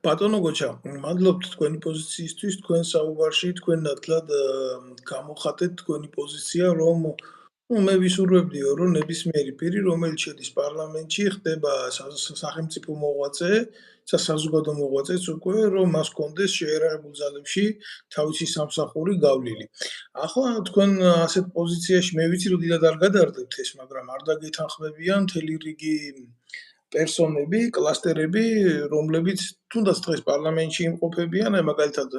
ბატონო გოჩა, მადლობთ თქვენი პოზიციისთვის, თქვენ საუბარში თქვენ ნათლად გამოხატეთ თქვენი პოზიცია, რომ მე ვისურვებდიო, რომ ნებისმიერი პირი, რომელიც შედის პარლამენტში, ხდება სახელმწიფო მოღვაწე, საზოგადო მოღვაწეც უკვე, რომ მას კონდეს შეერარებულ ძალებში თავისი სამსახური გავლილი. ახლა თქვენ ასეთ პოზიციაში მე ვიცი, რომ დიდად არ გადარდებთ ეს, მაგრამ არ დაგეთანხმებიან მთელი რიგი პერსონები, კლასტერები, რომლებიც თუნდაც დღეს პარლამენტში იმყოფებიან, აი მაგალითად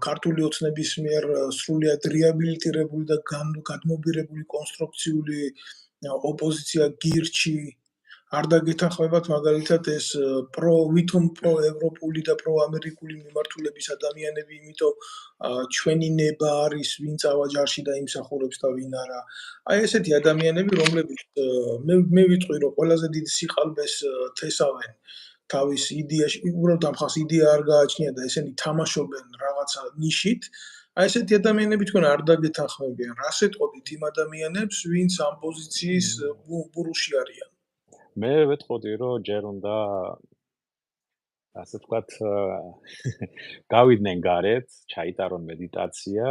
ქართული ოცნების მიერ სრულიად რეაბილიტირებული და გადმობირებული კონსტრუქციული ოპოზიცია გირჩი არ დაგეთანხმებათ მაგალითად ეს ვითომ პროევროპული და პროამერიკული მიმართულების ადამიანები, იმიტომ ჩვენი ნება არის ვინ წავა ჯარში და იმსახურებს და ვინ არა. აი ესეთი ადამიანები, რომლებიც მე ვიტყვი, რომ ყველაზე დიდ სიყალბეს თესავენ თავის იდეაში, უბრალოდ ამ ხალხს იდეა არ გააჩნია და ესენი თამაშობენ რაღაცა ნიშით. აი ესეთი ადამიანები თქვენ არ დაგეთანხმებიან. რას ეტყოდით იმ ადამიანებს, ვინც ამ პოზიციის ბურუში არიან? მე ვეტყოდი, რომ ჯერ უნდა ასე ვთქვათ, გავიდნენ გარეთ, ჩაიტარონ მედიტაცია,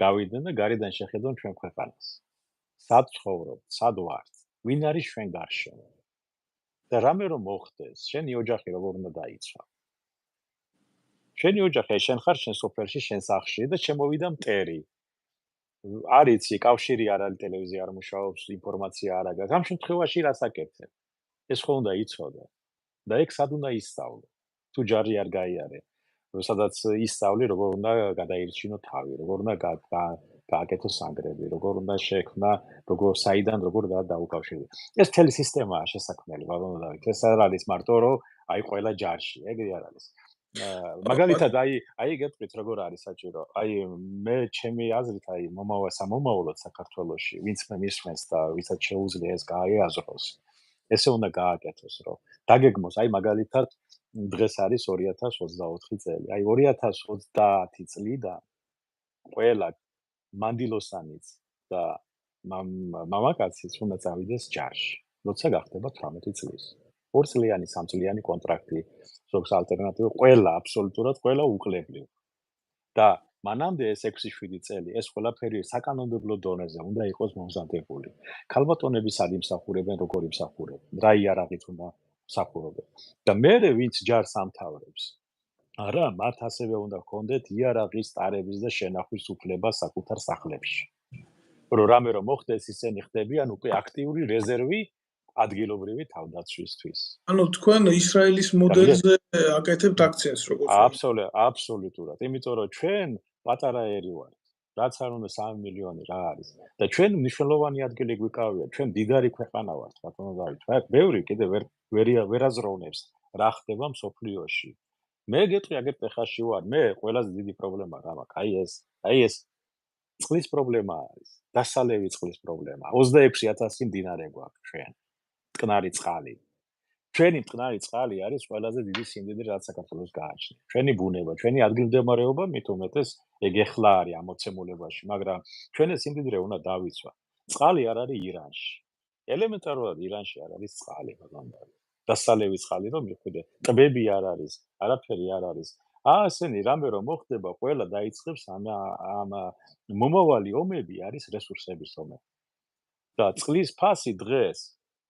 გავიდნენ და გარედან შეხედონ ჩვენ ქვეყანას. სად ცხოვრობთ, სად ვართ, ვინ არის ჩვენ გარშემო. და რამე რომ მოხდეს, შენი ოჯახი როგორ უნდა დაიცვა. შენი ოჯახი, შენ ხარ შენ სოფელში, შენ სახლში და შემოვიდა მტერი. არ იცი, კავშირი არ არის, ტელევიზია არ მუშაობს, ინფორმაცია არ აქვს. ამ შემთხვევაში რას აკეთებ? ეს ხო უნდა იცოდე. და ეგ სად უნდა ისწავლო? თუ ჯარი არ გაიარე, სადაც ისწავლი, როგორ უნდა გადაირჩინო თავი, როგორ უნდა გააკეთოს სანგრები, როგორ უნდა შეექმნა, საიდან როგორ დაუკავშირდეს. ეს მთელი სისტემაა შესაქმნელი, ბატონო დავით. ეს არ არის მარტო რომ აი ყველა ჯარში, ეგრე არ არის. მაგალითად აი გეტყვით როგორ არის საჭირო. აი მე ჩემი აზრით აი მომავალოდ საქართველოში, ვინც მე მისმენს და ვისაც შეუძლია ეს გაიაზროს. ესე უნდა გააკეთოს, რომ დაგეგმოს, აი მაგალითად დღეს არის 2024 წელი. აი 2030 წლიდან ყველა მანდილოსანიც და მამაკაციც უნდა წავიდეს ჯარში, როცა გახდება 18 წლის. 2 წლიანი, 3 წლიანი კონტრაქტი, ზოგს ალტერნატივა, ყველა აბსოლუტურად ყველა უკლებლივ. და მანამდე ეს 6-7 წელი ეს ყველაფერი საკანონმდებლო დონეზე უნდა იყოს მომზადებული. ქალბატონები სად იმსახურებენ, როგორ იმსახურებენ, რა იარაღით უნდა მსახურობენ. და მერე ვინც ჯარს ამთავრებს, არა, მათ ასევე უნდა ჰქონდეთ იარაღის ტარების და შენახვის უფლება საკუთარ სახლებში. რომ რამე რომ მოხდეს, ისინი ხდებიან უკვე აქტიური რეზერვი ადგილობრივი თავდაცვისთვის. ანუ თქვენ ისრაელის მოდელზე აკეთებთ აქცენტს, როგორც აბსოლუტურად. იმიტომ რომ ჩვენ პატარა ერი ვართ. რაც არ უნდა 3 მილიონი რა არის. და ჩვენ მნიშვნელოვანი ადგილი გვიკავია. ჩვენ დიდარი ქვეყანა ვართ, ბატონო დავით. ბევრი კიდე ვერ აზროვნებს რა ხდება მსოფლიოში. მე გეტყვი აგერ ტეხასში ვარ. მე ყველაზე დიდი პრობლემა რა მაქვს. აი ეს წყლის პრობლემა არის. დასალევი წყლის პრობლემა. 26,000 მდინარე გვაქვს ჩვენ. მტკნარი წყალი. ჩვენი მტკნარი წყალი არის ყველაზე დიდი სიმდიდრე, რაც საქართველოს გააჩნია. ჩვენი ბუნება, ჩვენი ადგილმდებარეობა მით უმეტეს ეგ ეხლა არის ამოცემულებაში, მაგრამ ჩვენ ეს სიმდიდრე უნდა დავიცვათ. წყალი არ არის ირანში. ელემენტარულად ირანში არ არის წყალი, ბატონო. დასალევი წყალი რომ მიხვიდე, ტბები არ არის, არაფერი არ არის. ასენი რამე რომ მოხდება, ყველა დაიწყებს ამ მომავალი ომები არის რესურსების ომები. და წყლის ფასი დღეს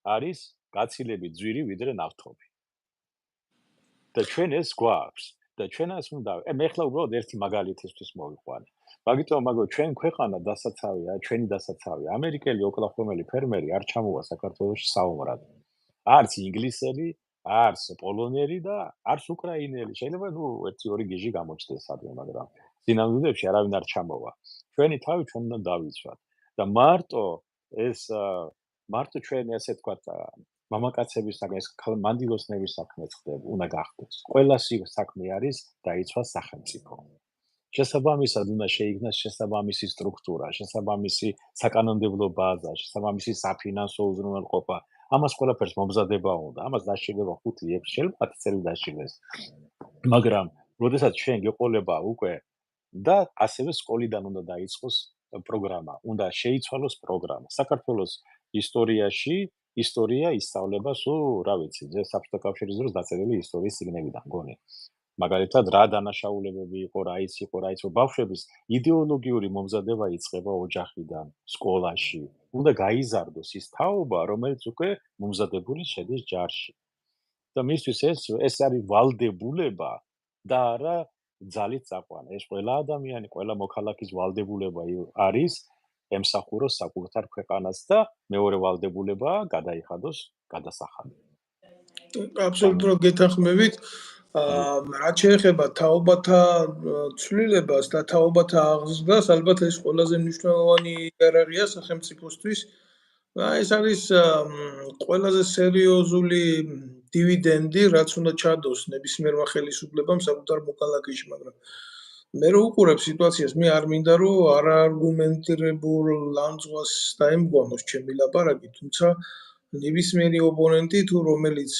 არის გაცილებით ძვირი ვიდრე ნავთობი. და ჩვენ ეს გვაქვს და ჩვენ ეს უნდა მე ხლა უბრალოდ ერთი მაგალითისთვის მოვიყვანე. მაგიტომ ჩვენ ქვეყანა დასაცავია, ჩვენი დასაცავია. ამერიკელი ოკლაჰომელი ფერმერი არ ჩამოვა საქართველოში საომრად. არც ინგლისელი, არც პოლონელი და არც უკრაინელი. შეიძლება 1-2 გიჟი გამოჩნდეს სადმე, მაგრამ სინამდვილეში არავინ არ ჩამოვა. ჩვენი თავი ჩვენ უნდა დავიცვათ. და მარტო ჩვენ ესე თქვათ მამაკაცების საქმე, მანდილოსნების საქმე ხდება, უნდა გახდეს. ყველა საქმე არის დაიცვას სახელმწიფო. შესაბამისად უნდა შეიქმნას შესაბამისი სტრუქტურა, შესაბამისი საკანონმდებლო ბაზა, შესაბამისი საფინანსო უზრუნველყოფა. ამას ყველაფერს მომზადება უნდა. ამას დასჭირდება 5-6 შეიძლება 10 წელი დასჭირდეს. მაგრამ, როდესაც ჩვენ გეყოლება უკვე და ასევე სკოლიდან უნდა დაიწყოს პროგრამა, უნდა შეიცვალოს პროგრამა. საქართველოს ისტორიაში ისტორია ისწავლება სულ, რა ვიცი, საბჭოთა კავშირის დროს დაწერილი ისტორიის წიგნებიდან გონი. მაგალითად, რა დანაშაულებები იყო, რა იყო, ბავშვების იდეოლოგიური მომზადება იწყება ოჯახიდან, სკოლაში. უნდა გაიზარდოს ის თაობა, რომელიც უკვე მომზადებული შედის ჯარში. და მისთვის ეს არის ვალდებულება და არა ძალით წაყვანა. ეს ყველა ადამიანი, ყველა მოქალაქის ვალდებულება არის ემსახუროს საკუთარ ქვეყანას და მეორე ვალდებულებაა გადაიხადოს გადასახადი. აბსოლუტურად გეთანხმებით. რაც შეეხება თაობათა ცვლილებას და თაობათა აღზრდას, ალბათ ეს ყველაზე მნიშვნელოვანი იარაღია სახელმწიფოსთვის. ეს არის ყველაზე სერიოზული დივიდენდი, რაც უნდა ჩადოს ნებისმიერმა ხელისუფლებამ საკუთარ მოქალაქეში, მაგრამ მე რო უყურებ სიტუაციას, მე არ მინდა რომ არაარგუმენტირებულ ლანძღვას დაემგვამოს ჩემი ლაპარაკი, თუმცა ნებისმიერი ოპონენტი თუ რომელიც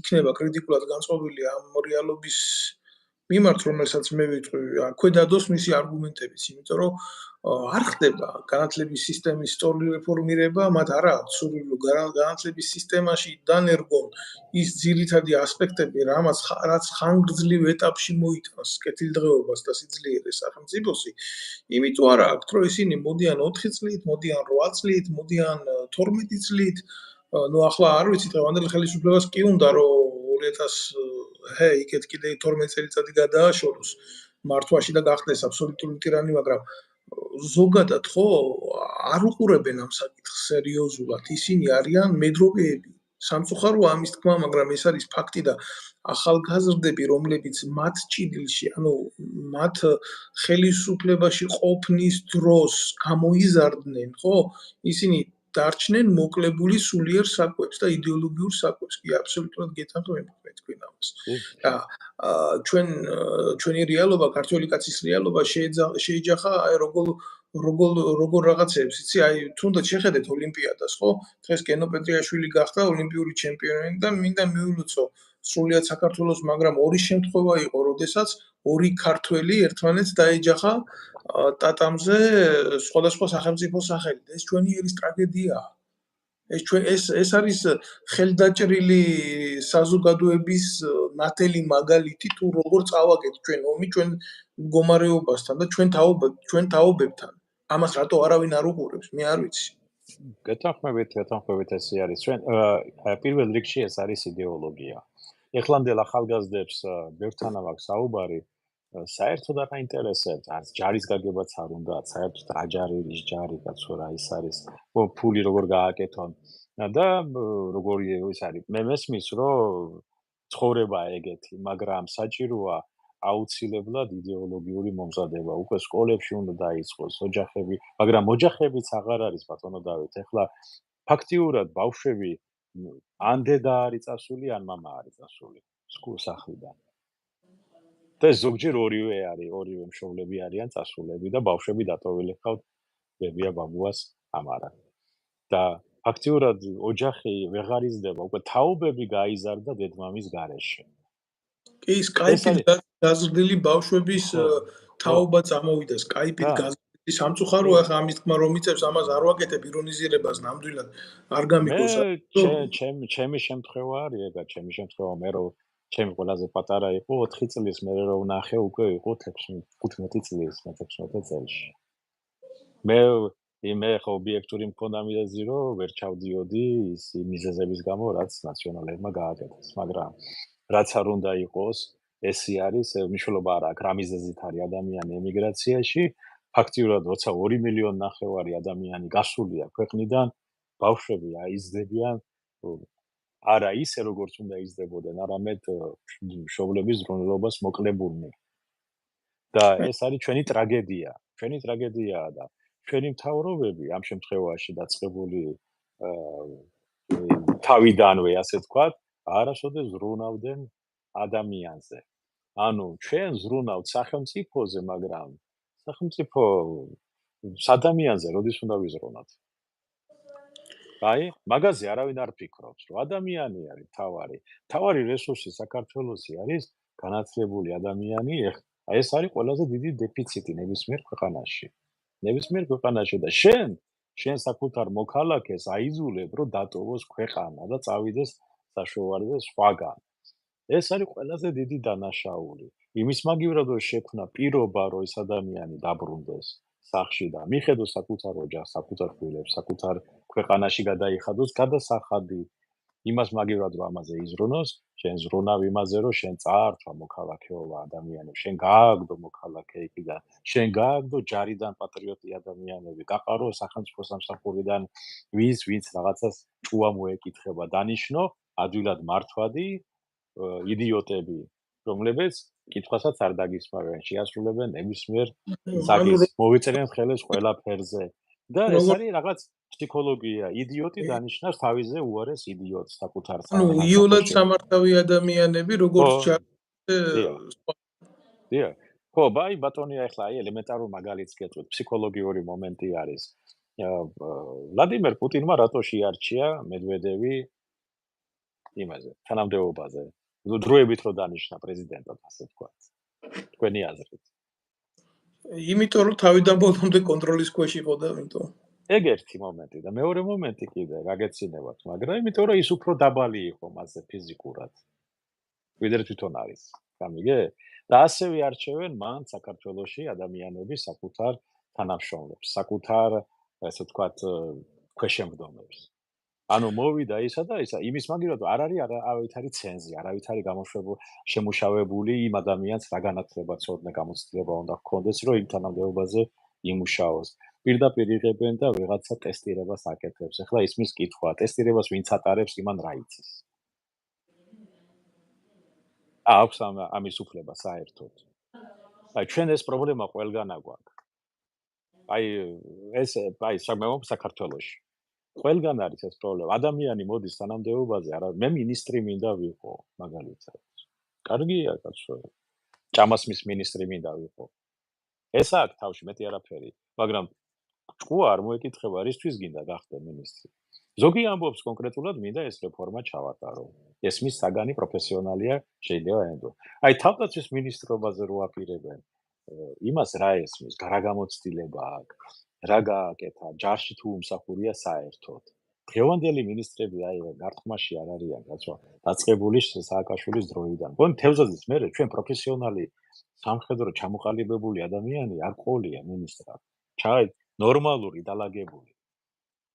იქნება კრიტიკულად განწყობილი ამ რეალობის მიმართ, რომელსაც მე ვიტყვი, აქვე დადოს მისი არგუმენტებიც, იმიტომ რომ არ ხდება განათლების სისტემის სწორი რეფორმირება, მათ არ აქვს სურვილი განათლების სისტემაში დანერგონ ის ძირითადი ასპექტები, რაც ხანგრძლივ ეტაპში მოიტანს კეთილდღეობას და სიძლიერეს სახელმწიფოსი, იმიტომ არ აქვს, რომ ისინი მოდიან 4 წლით, მოდიან 8 წლით, მოდიან 12 წლით. ახლა არ ვიცი, დღევანდელ ხელისუფლებას კი უნდა რომ 2000 იქეთ კიდე 12 წელიწადი გადააშოროს მართვაში და გახდეს აბსოლუტური ტირანი, მაგრამ ზოგადად ხო არ უყურებენ ამ საკითხს სერიოზულად. ისინი არიან მედროვეები. სამწუხაროა ამის თქმა, მაგრამ ეს არის ფაქტი და ახალგაზრდები, რომლებიც მათ ჭიდილში, ანუ მათ ხელისუფლებაში ყოფნის დროს გამოიზარდნენ, ხო? ისინი დარჩნენ მოკლებული სულიერ საკვებს და იდეოლოგიურ საკვებს. კი, აბსოლუტურად გეთანხმები მე თქვენ ამას. და ჩვენი რეალობა, ქართველი კაცის რეალობა შეეჯახა აი როგორ რაღაცებს, იცი, აი თუნდაც შეხედეთ ოლიმპიადას, ხო? დღეს გენო პეტრიაშვილი გახდა ოლიმპიური ჩემპიონი და მინდა მიულოცო სრულიად საქართველოს, მაგრამ ორი შემთხვევა იყო, როდესაც ორი ქართველი ერთმანეთს დაეჯახა ტატამზე სხვადასხვა სახელმწიფო სახელით. ეს ჩვენი ერის ტრაგედიაა. ეს არის ხელდაჭრილი საზოგადოების ნათელი მაგალითი თუ როგორ წავაგეთ ჩვენ ომი ჩვენ მდგომარეობასთან და ჩვენ თაობებთან. ამას რატო არავინ არ უყურებს? მე არ ვიცი. გეთანხმებით ესე არის. ჩვენ პირველ რიგში ეს არის იდეოლოგია. ეხლანდელ ახალგაზრდებს ბევრთან აქვს საუბარი, საერთოდ არ აინტერესებს, არც ჯარის გაგებაც არ უნდა, საერთოდ რა ჯარი ის ჯარი, კაცო რა ის არის, ფული როგორ გააკეთონ და როგორი ის არის. მე მესმის, რომ ცხოვრება ეგეთი, მაგრამ საჭიროა აუცილებლად იდეოლოგიური მომზადება. უკვე სკოლებში უნდა დაიწყოს ოჯახები, მაგრამ ოჯახებიც აღარ არის ბატონო დავით. ეხლა ფაქტიურად ბავშვები ან დედა არის წასული, ან მამა არის წასული სახლიდან. და ზოგჯერ ორივე არის, ორივე მშობლები არიან წასულები და ბავშვები დატოვილი ხავთ ბებია ბაბუას ამარად. და ფაქტიურად ოჯახი ვეღარ იზრდება, უკვე თაობები გაიზარდა დედმამის გარეშე. კი, სკაიპით გაზრდილი ბავშვების თაობა წამოვიდა, სკაიპით გაზრდილი სამწუხაროა, ახლა ამის თქმა რომ იწევს, ამას არ ვაკეთებ ირონიზირებას ნამდვილად არ გამიგოს. ჩემი შემთხვევა არის ეგა, ჩემი შემთხვევა მე რომ ჩემი ყველაზე პატარა იყო 4 წლის, მე რომ ვნახე უკვე იყო 15 წლის, 16 წელში. მე ხო ობიექტური მქონდა მიზეზი, რომ ვერ ჩავდიოდი ის მიზეზების გამო, რაც ნაციონალებმა გააკეთეს, მაგრამ რაც არ უნდა იყოს, ესი არის მნიშვნელობა არ აქვს, რა მიზეზით არის ადამიანი ემიგრაციაში, ფაქტიურად როცა 2 მილიონი ნახევარი ადამიანი გასულია ქვეყნიდან, ბავშვები აიზრდებიან არა ისე როგორც უნდა იზრდებოდნენ, არამედ მშობლების ზრუნველობას მოკლებულნი. და ეს არის ჩვენი ტრაგედია. ჩვენი ტრაგედიაა და ჩვენი მთავრობები ამ შემთხვევაში დაწყებული თავიდანვე, ასე ვთქვათ, არასოდეს ზრუნავდნენ ადამიანზე. ანუ ჩვენ ზრუნავთ სახელმწიფოზე, მაგრამ სახელმწიფო ადამიანზე როდის უნდა ვიზრუნოთ? აი, მაგაზე არავინ არ ფიქრობს, რომ ადამიანი არის თავარი. თავარი რესურსი საქართველოსი არის განათლებული ადამიანი. აი ეს არის ყველაზე დიდი დეფიციტი ნებისმიერ ქვეყანაში. ნებისმიერ ქვეყანაში და შენ საკუთარ მოქალაქეს აიძულებ, რომ დატოვოს ქვეყანა და წავიდეს საშუალოზე სხვაგან. ეს არის ყველაზე დიდი დანაშაული. იმის მაგივრად რომ შექმნა პირობა, რომ ეს ადამიანი დაბრუნდეს სახლში და მიხედოს საკუთარ ოჯახს, საკუთარ შვილებს, საკუთარ ქვეყანაში გადაიხადოს გადასახადი. იმას მაგივრად რომ ამაზე იზრუნოს, შენ ზრუნავ იმაზე, რომ შენ წაართვა მოქალაქეობა ადამიანებს, შენ გააგდო მოქალაქე იქიდან, შენ გააგდო ჯარიდან პატრიოტი ადამიანები, გაყარო სახელმწიფო სამსახურიდან ვინც რაღაცას ჭუა მოეკითხება, დანიშნო ადვილად მართვადი იდიოტები, რომლებიც კითხვასაც არ დაგისმევენ, შეასრულებენ ნებისმიერ ზაგის, მოვიწერენ ხელებს ყველაფერზე. და ეს არის რაღაც ფსიქოლოგია. იდიოტი დანიშნავს თავიზე უარეს იდიოტს საკუთარ სამართალში. ანუ იოლად სამართავი ადამიანები, როგორც დიახ. ხო, ბატონია, ახლა აი ელემენტარულ მაგალითს გეტყვით, ფსიქოლოგიური მომენტი არის. ვლადიმერ პუტინმა რატო შეარჩია მედვედევი იმაზე, თანამდებობაზე? დროებით რო დანიშნა პრეზიდენტად, ასე ვთქვათ. თქვენი აზრით. იმიტომ რომ თავიდან ბოლომდე კონტროლის ქვეშ იყო და ამიტომ. ეგ ერთი მომენტი და მეორე მომენტი კიდე გაგეცინებათ, მაგრამ იმიტომ რომ ის უფრო დაბალი იყო მასზე ფიზიკურად. ვიდრე თვითონ არის. გამიგე? და ასევე არჩევენ მან საქართველოში ადამიანები საკუთარ თანამშრომლებს, საკუთარ, ასე ვთქვათ, ქვეშემბდომებს. ანუ მოვიდა ისა და ისა, იმის მაგივრად არ არის არავითარი ცენზი, არავითარი შემუშავებული იმ ადამიანს რა განათლება, ცოდნა, გამოცდილება უნდა ჰქონდეს, რომ იმ თანამდებობაზე იმუშაოს. პირდაპირ იღებენ და ვიღაცა ტესტირებას აკეთებს. ახლა ისმის კითხვა, ტესტირებას ვინც ატარებს, იმან რა იცის? აქვს ამის უფლება საერთოდ. აი ჩვენ ეს პრობლემა ყველგან აგვაქვს. აი სამეუბნეო საქართველოში. ყველგან არის ეს პრობლემა. ადამიანი მოდის თანამდებობაზე, არა მე მინისტრი მინდა ვიყო, მაგალითად. კარგია კაცო. ჭამასმის მინისტრი მინდა ვიყო. ეს აქვს თავში მეტი არაფერი, მაგრამ ჭკუა არ მოეკითხება, რისთვის გინდა გახდე მინისტრი. ზოგი ამბობს კონკრეტულად მინდა ეს რეფორმა ჩავატარო. ეს მის საგანი პროფესიონალია, შეიძლება ენდო. აი თავდაცვის მინისტრობაზე რო აპირებენ, იმას რა ესმის, რა გამოცდილება აქვს, რა გააკეთა, ჯარში თუ უმსახურია საერთოდ. დღევანდელი მინისტრები აი გარტყმაში არ არიან, კაცო, დაწყებული სააკაშვილის დროიდან. გონი თევზაძის მერე ჩვენ პროფესიონალი სამხედრო ჩამოყალიბებული ადამიანი არ ყოლია მინისტრად. ჩაი ნორმალური დალაგებული.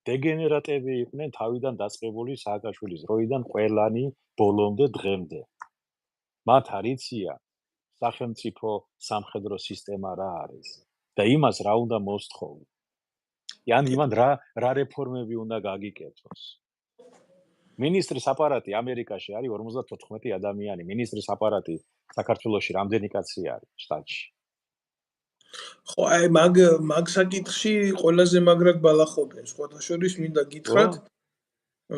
დეგენერატები იყვნენ თავიდან დაწყებული სააკაშვილის დროიდან ყველანი ბოლომდე დღემდე. მათ არ იციან სახელმწიფო სამხედრო სისტემა რა არის და იმას რა უნდა მოსთხოვო. ან იმან რა რეფორმები უნდა გაგიკეთოს. მინისტრის აპარატი ამერიკაში არის 54 ადამიანი, მინისტრის აპარატი საქართველოში რამდენი კაცი არის შტატში? ხო, აი მაგ საკითხში ყველაზე მაგრად ბალახობენ. სხვათა შორის მინდა გითხრათ,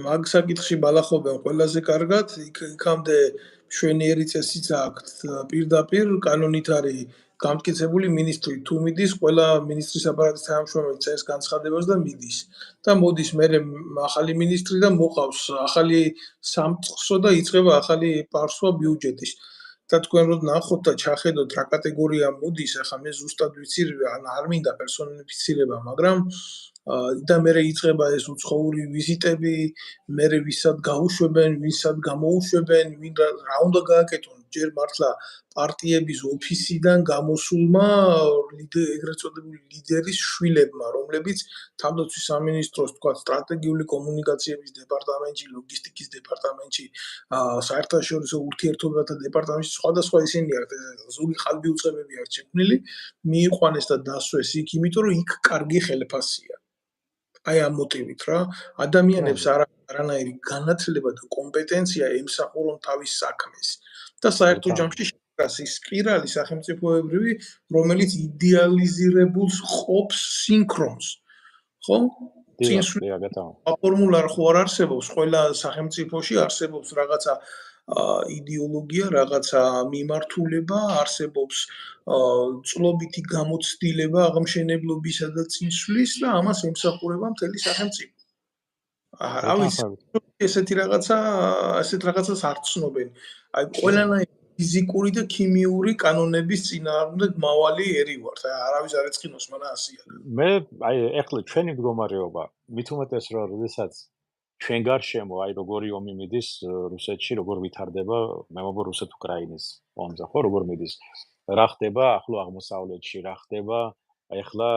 მაგ საკითხში ბალახობენ ყველაზე კარგად, იქამდე მშვენიერი წესიც აქვს პირდაპირ კანონით არის გამტკიცებული მინისტრი თუ მიდის, ყველა მინისტრის აპარატის თანამშრომელი წეს განცხადებას და მიდის. და მოდის მერე ახალი მინისტრი და მოყავს ახალი სამწყსო და იწყება ახალი პარსვა ბიუჯეტის. და თქვენ რო ნახოთ და ჩახედოთ რა კატეგორია მოდის, ახლა მე ზუსტად ვიცი, არ მინდა პერსონიფიცირება, მაგრამ და მერე იწყება ეს უცხოური ვიზიტები, მერე ვისაც გაუშვებენ, ვისაც გამოუშვებენ, რა უნდა გააკეთონ, ჯერ მართლა პარტიების ოფისიდან გამოსულმა ეგრეთ წოდებული ლიდერის შვილებმა, რომლებიც თავდაცვის სამინისტროს თქვა სტრატეგიული კომუნიკაციების დეპარტამენტში, ლოგისტიკის დეპარტამენტში, საერთაშორისო ურთიერთობათა დეპარტამენტში სხვადასხვა ისინი ზოგი ხალბიუწებები აქვს შექმნილი, მიიყვანეს და დასვეს იქ, იმიტომ რომ იქ კარგი ხელფასია. აი ამ მოტივით რა, ადამიანებს არანაირი განათლება და კომპეტენცია ემსახურონ თავის საქმეს. და საერთო ჯამში შეკრას ის სპირალი სახელმწიფოებრივი, რომელიც იდეალიზირებულს ყოფს სინქრონს. ხო? ფორმულა ხო არ არსებობს, ყველა სახელმწიფოში არსებობს რაღაცა იდეოლოგია, რაღაცა მიმართულება, არსებობს წლობითი გამოცდილება აღმშენებლობისა და წინსვლის და ამას ემსახურება მთელი სახელმწიფო. რა ვიცი, ესეთ რაღაცას არ ცნობენ. აი ყველანაირი ფიზიკური და ქიმიური კანონების წინააღმდეგ მავალი ერი ვართ. აი არავის არ ეწყინოს მანა ასია. მე აი ეხლა ჩვენი მდგომარეობა, მით უმეტეს რომ როდესაც ჩვენ გარშემო აი როგორი ომი მიდის რუსეთში, როგორ ვითარდება, მე მგონი რუსეთ-უკრაინის ომზე, ხო, როგორ მიდის. რა ხდება ახლო აღმოსავლეთში, რა ხდება ეხლა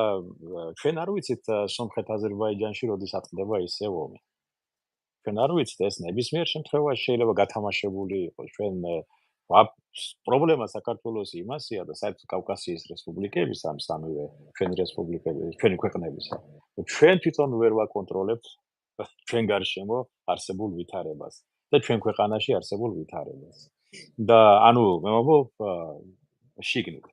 ჩვენ არ ვიცით სომხეთ-აზერბაიჯანში როდის ატყდება ისე ომი. ჩვენ არ ვიცით, ეს ნებისმიერ შემთხვევაში შეიძლება გათამაშებული იყოს. ჩვენ პრობლემა საქართველოს იმასია და საერთოდ კავკასიის რესპუბლიკების ამ სამივე ჩვენი რესპუბლიკების, ჩვენი ქვეყნებისა. ჩვენ თვითონ ვერ ვაკონტროლებთ ჩვენ გარშემო არსებულ ვითარებას და ჩვენ ქვეყანაში არსებულ ვითარებას. და ანუ მე მგონი შიგნით.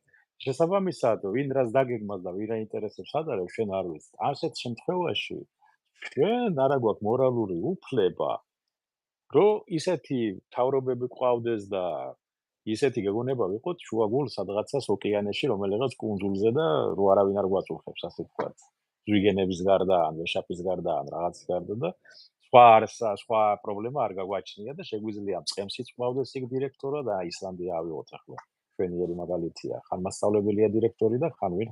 შესაბამისად, ვინ რას დაგეგმავს და ვინ რა ინტერესებს ადარებს, ჩვენ არ ვიცით. ასეთ შემთხვევაში ჩვენ არ აქვს მორალური უფლება, რომ ისეთი თავრობები ყავდეს და ისეთი გეგონება ვიყოთ შუაგულ სადღაცას ოკეანეში, რომელიღაც კუნძულზე და რო არავინ არ გვაწუხებს, ასე ვთქვათ. ზვიგენების გარდა, ან ვეშაპის გარდა, ან რაღაც გარდა და სხვა პრობლემა არ გაგვაჩნია და შეგვიძლია მწყემსიც ყავდეს იქ დირექტორად და ისლანდია ავიღოთ ახლა. ჩვენი მაგალითია, ხან მასწავლებელია დირექტორი და ხან ვინ.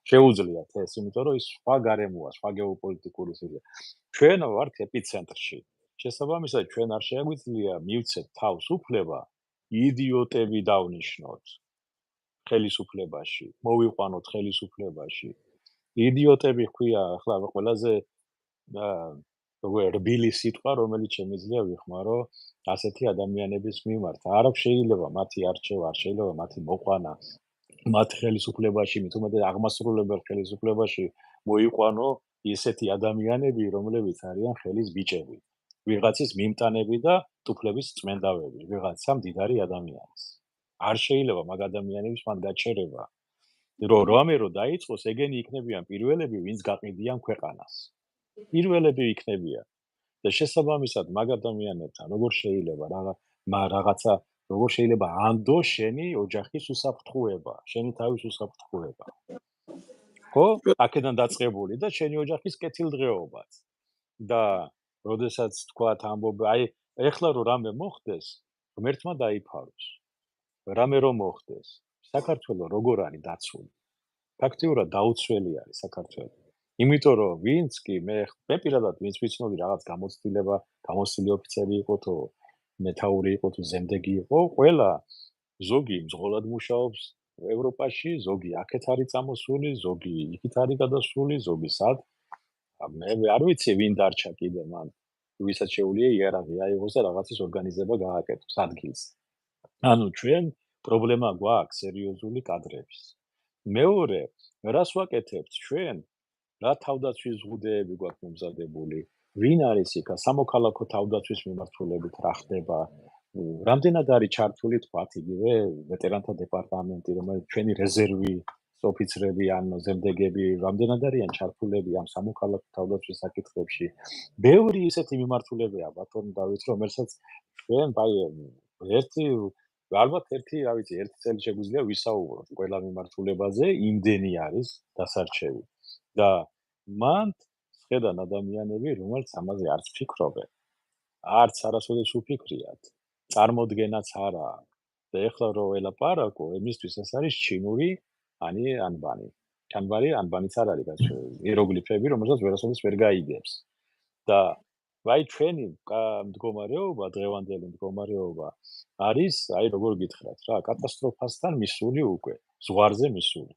შეუძლიათ ეს, იმიტომ რომ ის სხვა გარემოა, სხვა გეოპოლიტიკური სიტუაცია. ჩვენ ვართ ეპიცენტრში. შესაბამისად, ჩვენ არ შეგვიძლია მივცეთ თავს უფლება იდიოტები დავნიშნოთ ხელისუფლებაში, მოვიყვანოთ ხელისუფლებაში. იდიოტები ხويა, ახლა ყველაზე რბილი სიტყვა, რომელიც შემიძლია ვიხმარო ასეთი ადამიანების მიმართ. არ შეიძლება მათი არჩევა, არ შეიძლება მათი მოყვანა მათ ხელისუფლებაში, მით უმეტეს აღმასრულებელ ხელისუფლებაში მოიყვანო ისეთი ადამიანები, რომლებიც არიან ხელის ბიჭები, ვიღაცის მიმტანები და ტუფლების წმენდავები, ვიღაცა მდიდარი ადამიანის. არ შეიძლება მაგ ადამიანებს მან გაჩერება, რომ დაიწყოს, ეგენი იქნებიან პირველები, ვინც გაყიდიან ქვეყანას. პირველები იქნებიან. და შესაბამისად მაგ ადამიანებთან როგორ შეიძლება რაღაცა როგორ შეიძლება ანდო შენი ოჯახის უსაფრთხოება, შენი თავის უსაფრთხოება. ხო? აქედან დაწყებული და შენი ოჯახის კეთილდღეობაც. და როდესაც თქვათ ამბობ, ეხლა რომ რამე მოხდეს, ღმერთმა დაიფაროს. რამე რომ მოხდეს, საქართველოს როგორ არის დაცული? ფაქტიურად დაუცველი არის საქართველოს. იმიტომ რომ ვინც კი მე პირადად ვინც ვიცნობი რაღაც გამოცდილი ოფიცერი იყო თუ მეთაური იყო თუ ზემდეგი იყო, ყველა ზოგი მძღოლად მუშაობს ევროპაში, ზოგი აქეთ არის წამოსული, ზოგი იქით არის გადასული, ზოგი სად. მე არ ვიცი ვინ დარჩა კიდე მან, ვისაც შეუძლია იარაღი აიღოს და რაღაცის ორგანიზება გააკეთოს ადგილს. ანუ ჩვენ პრობლემა გვაქვს სერიოზული კადრების. მეორე, რას ვაკეთებთ ჩვენ? რა თავდაცვის ზღუდეები გვაქვს მომზადებული? ვინ არის იქ? სამოქალაქო თავდაცვის მიმართულებით რა ხდება? რამდენად არის ჩართული თქვათ იგივე ვეტერანთა დეპარტამენტი, რომელიც ჩვენი რეზერვის ოფიცრები ან ზემდეგები რამდენად არიან ჩართულები ამ სამოქალაქო თავდაცვის საკითხებში? ბევრი ისეთი მიმართულებაა ბატონ დავით, რომელსაც ჩვენ ალბათ ერთი წელი შეგვიძლია ვისაუბროთ ყველა მიმართულებაზე, იმდენი არის დასარჩევი. და მან შედან ადამიანები, რომელსაც ამაზე არც ფიქრობენ, არც არასოდეს უფიქრიათ, წარმოდგენაც არა. და ეხლა რო ელაპარაკო, იმისთვის ეს არის ჩინური ანბანი. ანბანიც არ არის იეროგლიფები, რომელსაც ვერასოდეს ვერ გაიგებს. და ჩვენი მდგომარეობა, დღევანდელი მდგომარეობა არის, როგორ გითხრათ რა, კატასტროფასთან მისული უკვე, ზღვარზე მისული.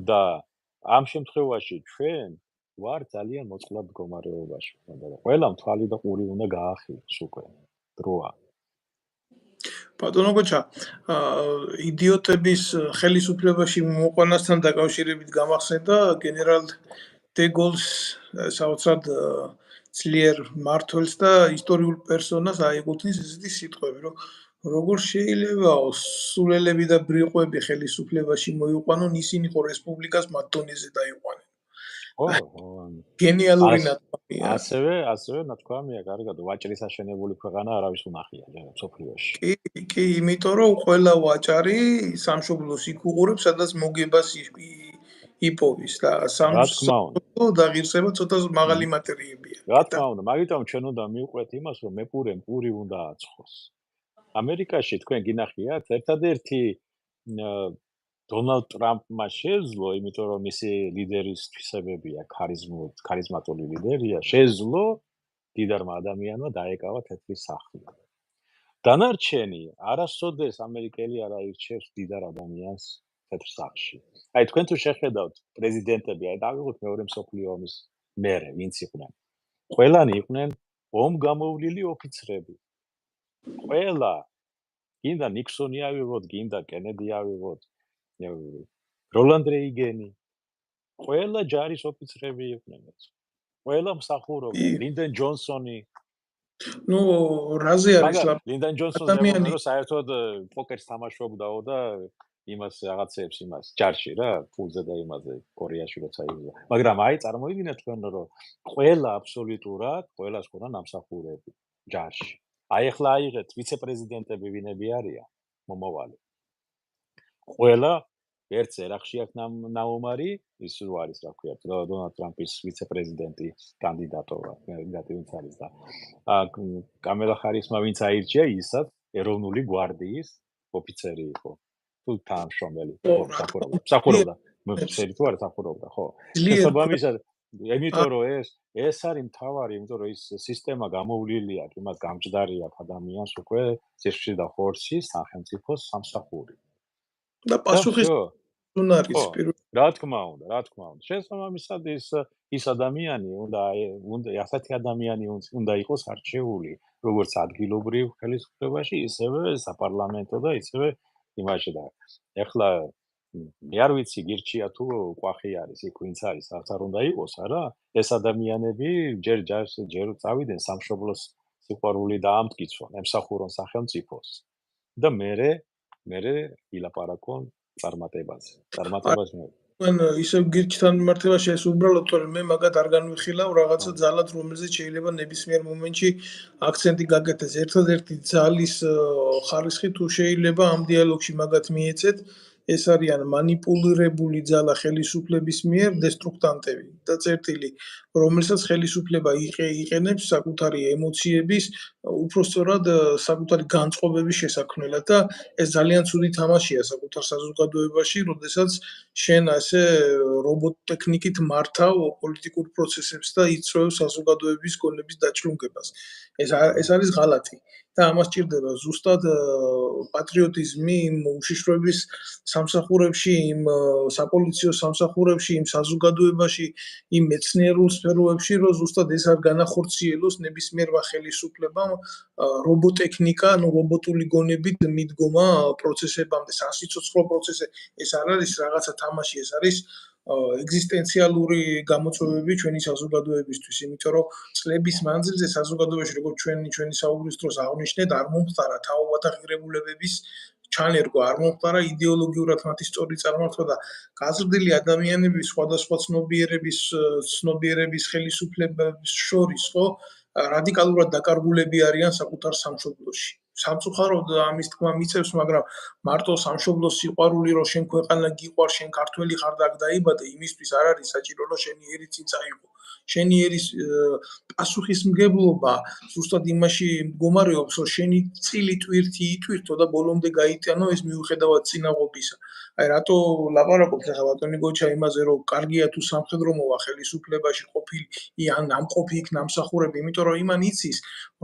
და ამ შემთხვევაში ჩვენ ვარ ძალიან მოწყვლად მდგომარეობაში. ყველამ თვალი და ყური უნდა გაახილოს უკვე. დროა. ბატონო გოჩა, იდიოტების ხელისუფლებაში მოყვანასთან დაკავშირებით გამახსენდა გენერალ დე გოლს საოცრად ძლიერ მმართველს და ისტორიულ პერსონას აეკუთვნის ესეთი სიტყვები, რომ როგორ შეიძლება სულელები და ბრიყვები ხელისუფლებაში მოიყვანონ, ისინი ხო რესპუბლიკას მათ დონეზე დაიყვანენ. გენიალური ნათქვამია. ასევე ნათქვამია, კარგად, ვაჭრის აშენებული ქვეყანა არავის უნახია მსოფლიოში. კი, იმიტომ რომ ყველა ვაჭარი სამშობლოს იქ უყურებს, სადაც მოგებას იპოვის და სამშობლო დაღირსება ცოტა მაღალი მატერიებია. რა თქმა უნდა, მაგიტომ ჩვენ უნდა მივყვეთ იმას, რომ მეპურემ პური უნდა აცხოს. ამერიკაში თქვენ გინახიათ, ერთადერთი დონალდ ტრამპმა შეძლო, იმიტომ რომ მისი ლიდერის თვისებებია, ქარიზმატული ლიდერია, შეძლო დიდარმა ადამიანმა დაეკავა თეთრი სახლი. დანარჩენი არასოდეს ამერიკელი არ აირჩევს დიდარ ადამიანს თეთრ სახლში. თქვენ თუ შეხედავთ პრეზიდენტები, დავიღოთ მეორე მსოფლიო ომის მერე, ვინც იყვნენ. ყველანი იყვნენ ომგამოვლილი ოფიცრები. ყველა გინდა ნიქსონი ავიღოთ, გინდა კენედი ავიღოთ, როლანდ რეიგენი, ყველა ჯარის ოფიცრები იყვნენ. ყველა მსახურობდა, ლინდენ ჯონსონი. რაზე არის ლინდენ ჯონსონი რომ საერთოდ პოკერს თამაშობდაო და იმას რაღაცებს იმას ჯარში რა, ფულზე და იმაზე კორეაში როცა იღია. მაგრამ წარმოვიდგინეთ თქვენ რომ ყველა აბსოლუტურად ყველას ქონდა ნამსახურები ჯარში. ახლა აიღეთ ვიცე-პრეზიდენტები ვინები არიან მომავალი. ყველა ერთ ერახში აქვს ნაუმარი, ის რო არის რა ქვია, დონალდ ტრამპის ვიცე-პრეზიდენტი კანდიდატობა, ვინც არის და კამელა ჰარისმა ვინც აირჩია, ისაც ეროვნული გვარდიის ოფიცერი იყო. თუ თანამშრომელი, მსახურობდა. მოფიცერი თუ არა მსახურობდა, ხო. შესაბამისად, იმიტომ რომ ეს არის მთავარი, იმიტომ რომ ის სისტემა გამოვლილი აქვს, იმას გამჯდარი აქვს ადამიანს უკვე ზეში და ხორცი სახელმწიფოს სამსახური. და პასუხის უნარის რა თქმა უნდა. შესაბამისად ის ადამიანი უნდა ასეთი ადამიანი უნდა იყოს არჩეული, როგორც ადგილობრივ ხელისუფლებაში, ისევე საპარლამენტო და ისევე იმაში და ეხლა მე არ ვიცი გირჩია თუ კვახი არის იქ ვინც არის არც არ უნდა იყოს არა ეს ადამიანები ჯერ წავიდნენ სამშობლოს სიყვარული დაამტკიცონ ემსახურონ სახელმწიფოს და მერე ილაპარაკონ წარმატებას მე ან ისევ გირჩთან მიმართებაში ეს უბრალოდ თორემ მე მაგათ არ განვიხილავ რაღაცა ძალად რომელზეც შეიძლება ნებისმიერ მომენტში აქცენტი გაკეთდეს. ერთადერთი ძალის ხარისხი თუ შეიძლება ამ დიალოგში მაგათ მიეცეთ, ეს არიან მანიპულირებული ძალა ხელისუფლების მიერ დესტრუქტანტები და წერტილი, რომელსაც ხელისუფლება იყენებს საკუთარი ემოციების, უпростоრად საკუთარი განწყობების შესაქმნელად და ეს ძალიან ცუდი თამაშია საკუთარ საზოგადოებაში, როდესაც შენ ასე რობოტ ტექნიკით მართავ პოლიტიკურ პროცესებს და იწვევ საზოგადოების გონების დაჩლუნგებას. ეს არის ღალატი და ამას ჭირდება ზუსტად პატრიოტიზმი იმ უშიშროების სამსახურებში, იმ საპოლიციო სამსახურებში, იმ საზოგადოებაში, იმ მეცნიერულ სფეროებში, რომ ზუსტად ეს არ განახორციელოს ნებისმიერმა ხელისუფლებამ რობოტექნიკა, ანუ რობოტული გონებით მიდგომა პროცესებამდე, სასიცოცხლო პროცესზე. ეს არ არის რაღაცა თამაში, ეს არის ეგზისტენციალური გამოწვევები ჩვენი საზოგადოებისთვის, იმიტომ რომ წლების მანძილზე საზოგადოებაში როგორც ჩვენი საუბრის დროს აღვნიშნეთ, არ მომხდარა თაობათა ღირებულებების ჩანერგვა, არ მომხდარა იდეოლოგიურად მათი სწორი წარმართვა და გაზრდილი ადამიანების სხვადასხვა ცნობიერების ხელისუფლების შორის, ხო, რადიკალურად დაკარგულები არიან საკუთარ სამშობლოში. სამწუხაროდ ამის თქმა მიწევს, მაგრამ მარტო სამშობლოს სიყვარული, რომ შენ ქვეყანა გიყვარს, შენ ქართველი ხარ და აქ დაიბადე, იმისთვის არ არის საჭირო, რომ შენი ერი წინ წაიღო. შენი ერის პასუხისმგებლობა ზუსტად იმაში მდგომარეობს, რომ შენი წილი ტვირთი იტვირთო და ბოლომდე გაიტანო ეს მიუხედავად წინაღობისა. აი რატო ლაპარაკობთ ახლა ბატონი გოჩა იმაზე, რომ კარგია თუ სამხედრო მოვა ხელისუფლებაში ყოფილი ან ამყოფი იქ ნამსახურები, იმიტომ რომ იმან იცის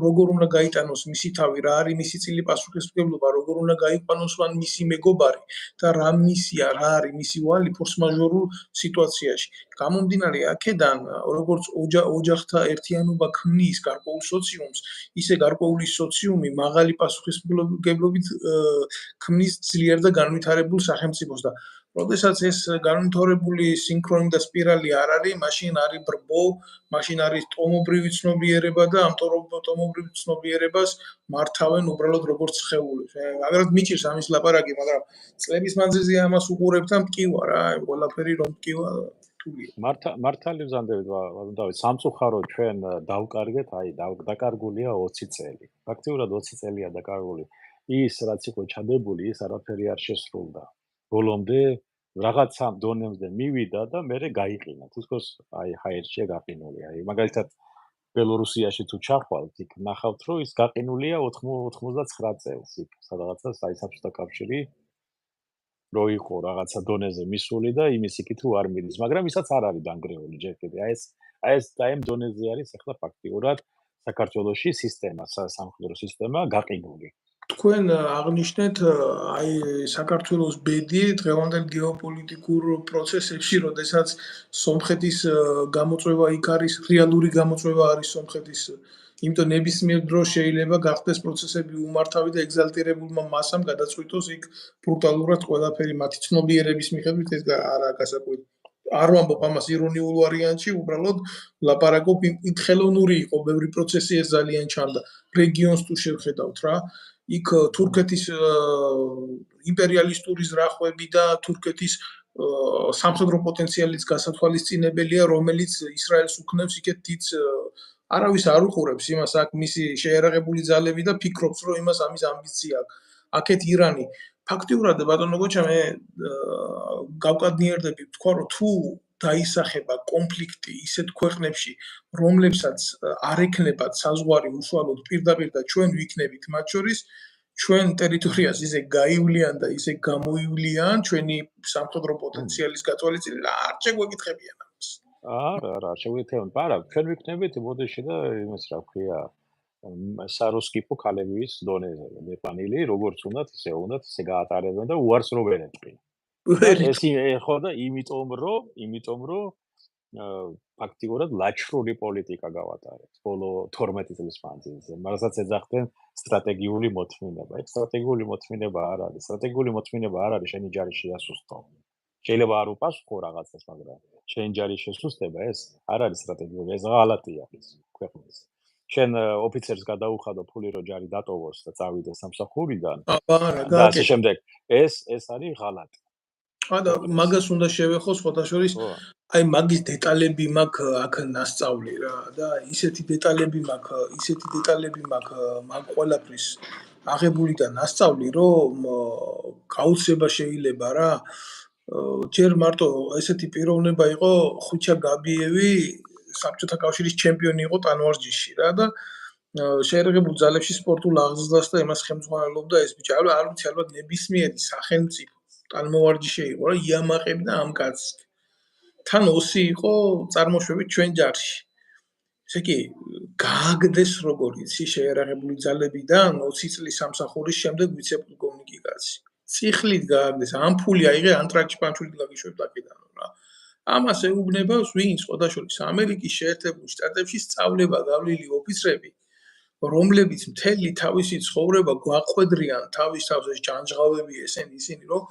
როგორ უნდა გაიტანოს მისი თავი, რა არის მისი წილი პასუხისმგებლობა, როგორ უნდა გაიყვანოს მან მისი მეგობარი და რა მისია, რა არის მისი ვალი ფორს-მაჟორულ სიტუაციაში. გამომდინარე აქედან, როგორც ოჯახთა ერთიანობა ქმნის გარკვეულ სოციუმს, ისე გარკვეული სოციუმი მაღალი პასუხისმგებლობით ქმნის ძლიერ და განვითარებულ სახელმწიფოს და როდესაც ეს განვითარებული სინქრონი და სპირალი არ არის, მაშინ არის ბრბო, მაშინ არის ტომობრივი ცნობიერება და ამ ტომობრივ ცნობიერებას მართავენ უბრალოდ როგორც სხეულებს. მაგრამ მიჭირს ამის ლაპარაკი, მაგრამ წლების მანძილზე ამას უყურებთ და მტკივა რა, ყველაფერი რომ მტკივა თულია. მართალი ვზანდებით დავით სამწუხაროდ ჩვენ დავკარგეთ აი დაკარგულია 20 წელი ფაქტიურად 20 წელია დაკარგული ის რაც იყო ჩადებული ის არაფერი არ შესრულდა ბოლომდე რაღაცა დონემდე მივიდა და მერე გაიყინა თითქოს აი ჰაერშია გაყინული აი მაგალითად ბელორუსიაში თუ ჩახვალთ იქ ნახავთ რომ ის გაყინულია 99 წელს იქ სადღაცა საბჭოთა კავშირი რო იყო რაღაცა დონეზე მისული და იმის იქით რო არ მიდის, მაგრამ ისაც არ არის დანგრეული ჯერ კიდე. აი ეს ამ დონეზე არის ახლა ფაქტიურად საქართველოში სისტემა, სამხედრო სისტემა გაყინული. თქვენ აღნიშნეთ აი საქართველოს ბედი დღევანდელ გეოპოლიტიკურ პროცესებში, როდესაც სომხეთის გამოწვევა იქ არის, რეალური გამოწვევა არის სომხეთის, იმიტომ ნებისმიერ დროს შეიძლება გახდეს პროცესები უმართავი და ეგზალტირებულმა მასამ გადაწყვიტოს იქ ბრუტალურად ყველაფერი მათი ცნობიერების მიხედვით ეს არა გასაკვირი. არ ვამბობ ამას ირონიულ ვარიანტში, უბრალოდ ლაპარაკობ იქ ხელოვნური იყო, ბევრი პროცესი ეს ძალიან ჩანდა. რეგიონს თუ შევხედავთ რა, იქ თურქეთის იმპერიალისტური ზრახვები და თურქეთის სამხედრო პოტენციალის გასათვალისწინებელია, რომელიც ისრაელს უქნევს იქეთ დიდ არავის არ უყურებს იმას აქ მისი შეერაღებული ძალები და ფიქრობს, რომ იმას ამის ამბიცია აქვს. აქეთ ირანი ფაქტიურად ბატონო გოჩა მე გავკადნიერდები თქვა რომ თუ დაისახება კონფლიქტი ისეთ ქვეყნებში, რომლებსაც არ ექნებათ საზღვარი უშუალოდ პირდაპირ და ჩვენ ვიქნებით მათ შორის ჩვენ ტერიტორიას ისე გაივლიან და ისე გამოივლიან ჩვენი სამხედრო პოტენციალის გათვალისწინებით, არ შეგვეკითხებიან ამას. არა, შეგვიძლია, არა, ჩვენ ვიქნებით მოდეში და იმას რა ქვია, საროსკიპო ქალებიის დონეზე მეყვანილი, როგორც უნდათ, ისე გაატარებენ და უარს რო ვერ ეტყვი. ეს ხო და იმიტომ რომ ფაქტიურად ლაჩრული პოლიტიკა გავატარეთ ბოლო 12 წლის მანძილზე, რომელსაც ეძახდნენ სტრატეგიული მოთმინება. ეს სტრატეგიული მოთმინება არ არის. სტრატეგიული მოთმინება არ არის შენი ჯარის შეასუსტო. შეიძლება არ უპასუხო რაღაცას, მაგრამ შენი ჯარის შესუსტება ეს არ არის სტრატეგიული, ეს ღალატია ის ქვეყნის. შენ ოფიცერს გადაუხადო ფული რომ ჯარი დატოვოს და წავიდეს სამსახურიდან აბა რა და ასე გააკეთე. შემდეგ. ეს არის ღალატი. და მაგას უნდა შევეხო სხვათა შორის, ხო. აი მაგის დეტალები მაქვს აქ ნასწავლი რა და ისეთი დეტალები მაქვს მაგ ყველაფრის აღებული და ნასწავლი, რომ გაუცება შეიძლება რა. ჯერ მარტო ესეთი პიროვნება იყო ხვიჩა გაბიევი, საბჭოთა კავშირის ჩემპიონი იყო ტანვარჯიშში რა და შეერაღებულ ძალებში სპორტულ აღზრდას და იმას ხელმძღვანელობდა ეს ბიჭი. არ ვიცი, ალბათ ნებისმიერი სახელმწიფო ტანმოვარჯიშე იყო რა, იამაყებდა ამ კაცს. თან ოსი იყო წარმოშვებით ჩვენ ჯარში. ესე იგი, გააგდეს როგორ იცი შეერაღებული ძალებიდან 20 წლის სამსახურის შემდეგ ვიცე-პოლკოვნიკი კაცი. წიხლით გააგდეს, ამფული აიღე ანტრაკში პანჩურით გაგიშვებდა აქედან რა. ამას ეუბნებავს ვინ? სხვათა შორის ამერიკის შეერთებულ შტატებში სწავლება გავლილი ოფიცრები, რომლებიც მთელი თავისი ცხოვრება გვაყვედრიან თავის თავს ეს ჯანჯღავები ისინი რომ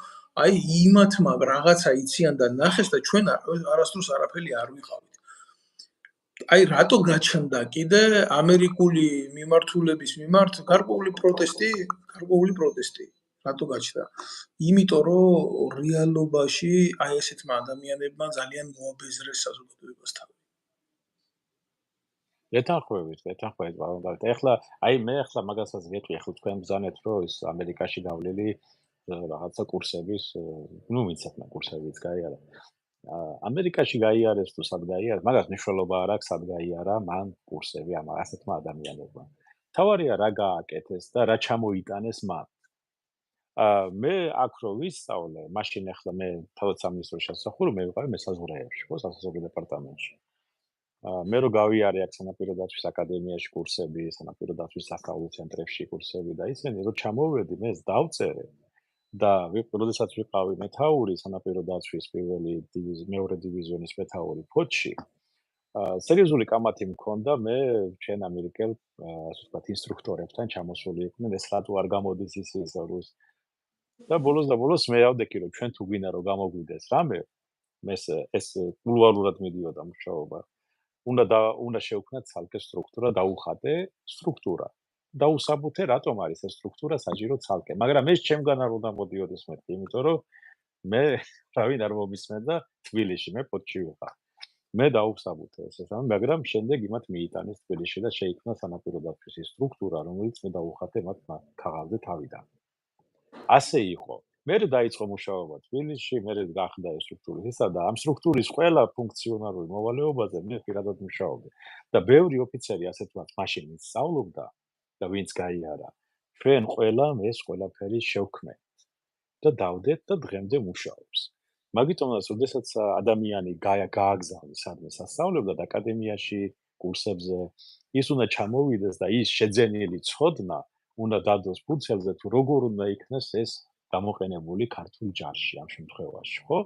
აი იმათმა რაღაცა იციან და ნახეს და ჩვენ არასდროს არაფერი არ ვიყავით. აი რატო გაჩნდა კიდე ამერიკული მიმართულების მიმართ გარკვეული პროტესტი? რატო გაჩნდა? იმიტომ რომ რეალობაში აი ესეთმა ადამიანებმა ძალიან მოაბეზრეს საზოგადოებასთან. ეთანხმებით, ბატონო. ეხლა მე მაგასაც ვეტყვი, ახლა თქვენ ბრძანეთ, რომ ის ამერიკაში გავლილი რაღაცა კურსების, მიცემა კურსებიც გაიარა. ამერიკაში გაიარეს თუ სად გაიარა, მაგას მნიშვნელობა არ აქვს, სად გაიარა მან კურსები ამ ასეთმა ადამიანებმა. თავარია რა გააკეთეს და რა ჩამოიტანეს მან. მე აქ რო ვისწავლე, მაშინ ახლა მე თავად სამინისტროში ასახური, მე ვიყავი მესაზღვრეებში, ხო, სასაზღვრო დეპარტამენტში. მე რო გავიარე აქ სანაპირო დაცვის აკადემიაში კურსები, სანაპირო დაცვის სასწავლო ცენტრებში კურსები და ისინი რო ჩამოვედი, მე დავწერე და როდესაც ვიყავი მეთაური სანაპირო დაცვის მეორე დივიზიონის მეთაური ფოთში, სერიოზული კამათი მქონდა მე ჩვენ ამერიკელ, ასე ვთქვათ, ინსტრუქტორებთან ჩამოსული იყვნენ, ეს რატო არ გამოდის ის და ბოლოს მე ავდექი რომ ჩვენ თუ გვინდა რომ გამოგვიდეს რამე, ეს კულუარულად მიდიოდა მუშაობა. უნდა შევქმნათ ცალკე სტრუქტურა, დაუხატე სტრუქტურა. დაუსაბუთე რატომ არის ეს სტრუქტურა საჭირო ცალკე, მაგრამ ეს ჩემგან არ უნდა მოდიოდეს მეთქი, იმიტომ რომ მე რავი არ მომისმენდა თბილისში, მე ფოთში ვიყავ. მე დაუსაბუთე ეს, მაგრამ შემდეგ იმათ მიიტანეს თბილისში და შეიქმნა სანაპირო დაცვის სტრუქტურა, რომელიც მე დაუხატე მათ ქაღალდზე თავიდან. ასე იყო. მე დაიწყო მუშაობა თბილისში, მე გახდა ეს სტრუქტურის ისა და ამ სტრუქტურის ყველა ფუნქციონალური მოვალეობაზე მე პირადად მუშაობდი. და ბევრი ოფიცერი ასე თქვათ, მაშინ სწავლობდა და ვინც გაიარა. ჩვენ ყველამ ეს ყველაფერი შევქმნით და დავდეთ და დღემდე მუშაობს. მაგიტომაც, როდესაც ადამიანი გააგზავნის სადმე სასწავლებდა და აკადემიაში, კურსებზე, ის უნდა ჩამოვიდეს და ის შეძენილი ცოდნა უნდა დადოს ფუძელზე თუ როგორ უნდა იქნას ეს გამოყენებული ქართულ ჯარში ამ შემთხვევაში, ხო?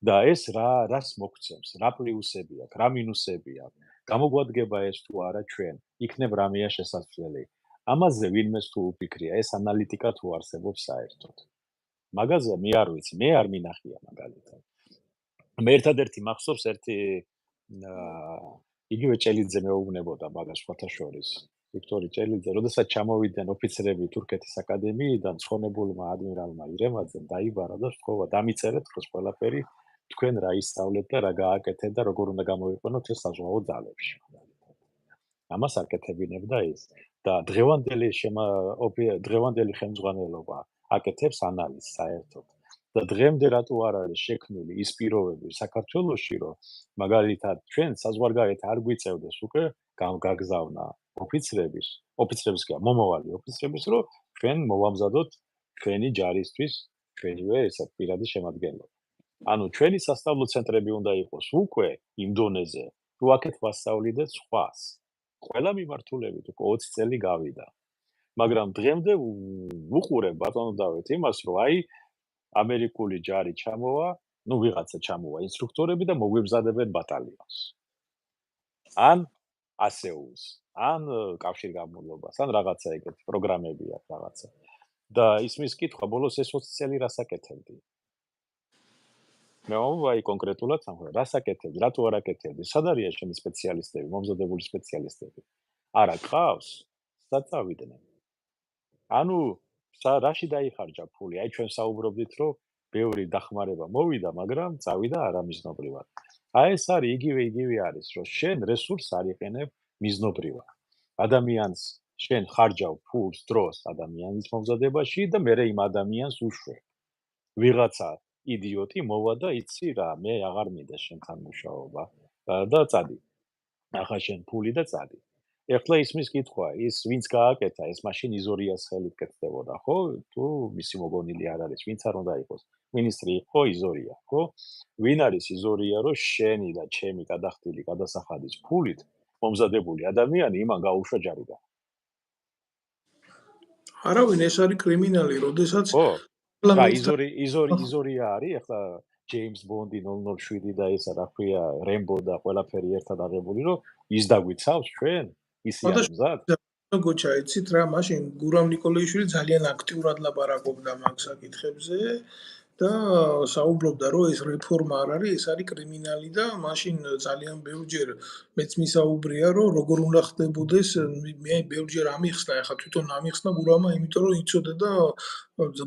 და ეს რას მოგცემს, რა პლუსები აქვს, რა მინუსები აქვს, გამოგვადგება ეს თუ არა ჩვენ, იქნებ რამეა შესაძლებელი. ამაზე ვინმეს თუ უფიქრია, ეს ანალიტიკა თუ არსებობს საერთოდ. მაგაზე მე არ ვიცი, მე არ მინახია მაგალითად. მე ერთადერთი მახსოვს ერთი იგივე ჭელიძე მეუბნებოდა მაგას სხვათა შორის. ვიქტორი ჭელიძე, როდესაც ჩამოვიდნენ ოფიცრები თურქეთის აკადემიიდან, ცხონებულმა ადმირალმა ირემაძემ დაიბარა და სთხოვა, დამიწერეთ ხოს ყველაფერი, თქვენ რა ისწავლეთ და რა გააკეთეთ და როგორ უნდა გამოვიყენოთ ეს საზღვაო ძალებში. ამას აკეთებინებდა ის და დღევანდელი ხელმძღვანელობა აკეთებს ანალიზს საერთოდ. და დღემდე რატო არ არის შექმნილი ის პირობები საქართველოში, რომ მაგალითად ჩვენ საზღვარგარეთ არ გვიწევდეს უკვე გაგზავნა ოფიცრების კი მომავალი ოფიცრების, რომ ჩვენ მოვამზადოთ ჩვენი ჯარისთვის ჩვენივე ესა პირადი შემადგენლობა. ანუ ჩვენი სასწავლო ცენტრები უნდა იყოს უკვე იმ დონეზე, თუ აქეთ ვასწავლიდეთ სხვას. ყველა მიმართულებით უკვე 20 წელი გავიდა. მაგრამ დღემდე ვუყურებ ბატონო დავით იმას, რომ აი ამერიკული ჯარი ჩამოვა ნუ ვიღაცა ჩამოვა ინსტრუქტორები და მოგვიბზადებენ ბატალიონს. ან ASEUS, ან კავშირგაბმულობას, ან რაღაცა ეგეთი პროგრამები აქვს რაღაცა. და ისმის კითხვა, ბოლოს ეს 20 წელი რას აკეთებდი? მე ვაი კონკრეტულად სამხო, რას აკეთებდი, რატო არ აკეთებდი? სად არიან შენი სპეციალისტები, მომზადებული სპეციალისტები? არა ყავს, სად წავიდნენ? ანუ რაში დაიხარჯა ფული? აი ჩვენ საუბრობდით, რომ ბევრი დახმარება მოვიდა, მაგრამ წავიდა არამიზნობრივად. აი ეს არის იგივე არის, რომ შენ რესურსს არ იყენებ მიზნობრივად. ადამიანს შენ ხარჯავ ფულს, დროს ადამიანის მომზადებაში და მერე იმ ადამიანს უშვებ. ვიღაცა იდიოტი მოვა და იცი რა, მე აღარ მინდა შენთან მუშაობა და წადი. ახლა შენ ფული და წადი. ეხლა ისმის კითხვა, ის ვინც გააკეთა, ეს მაშინ იზორიას ხელით კეთდებოდა, ხო? თუ მისი მოგონილი არ არის, ვინც არ უნდა იყოს. მინისტრი იყო იზორია, ხო? ვინ არის იზორია, რომ შენი და ჩემი გადახდილი გადასახადის ფულით მომზადებული ადამიანი იმან გაუშვა ჯარიდან? არავინ, ეს არის კრიმინალი, როდესაც ხო? და პარლამენტთან იზორია არის, ახლა ჯეიმს ბონდი 007 და ესა რა ქვია, რემბო და ყველაფერი ერთად აღებული, რომ ის დაგვიცავს ჩვენ? ისი არის მზად? გოჩა, იცით რა, მაშინ გურამ ნიკოლაიშვილი ძალიან აქტიურად ლაპარაკობდა მაგ საკითხებზე და საუბრობდა, რომ ეს რეფორმა არ არის, ეს არის კრიმინალი და მაშინ ძალიან ბევრჯერ მეც მისაუბრია, რომ როგორ უნდა ხდებოდეს, მე ბევრჯერ ამიხსნა, ახლა თვითონ ამიხსნა გურამა, იმიტომ რომ იცოდა და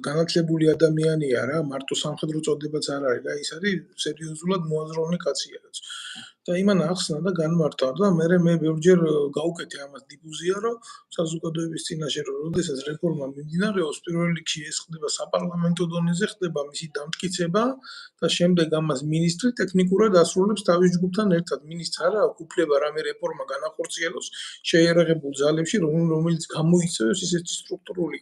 განათლებული ადამიანია რა, მარტო სამხედრო წოდებაც არ არის რა, ის არის სერიოზულად მოაზროვნე კაცია რაც. და იმან ახსნა და განმარტა და მე ბევრჯერ გავუკეთე ამას დიფუზია, რომ საზოგადოების წინაშე რომ როდესაც რეფორმა მიმდინარეობს, პირველ რიგში ეს ხდება საპარლამენტო დონეზე, ხდება მისი დამტკიცება და შემდეგ ამას მინისტრი ტექნიკურად ასრულებს თავის ჯგუფთან ერთად. მინისტრს არა აქვს უფლება რამე რეფორმა განახორციელოს შეიარაღებულ ძალებში, რომელიც გამოიწვევს ისეთი სტრუქტურული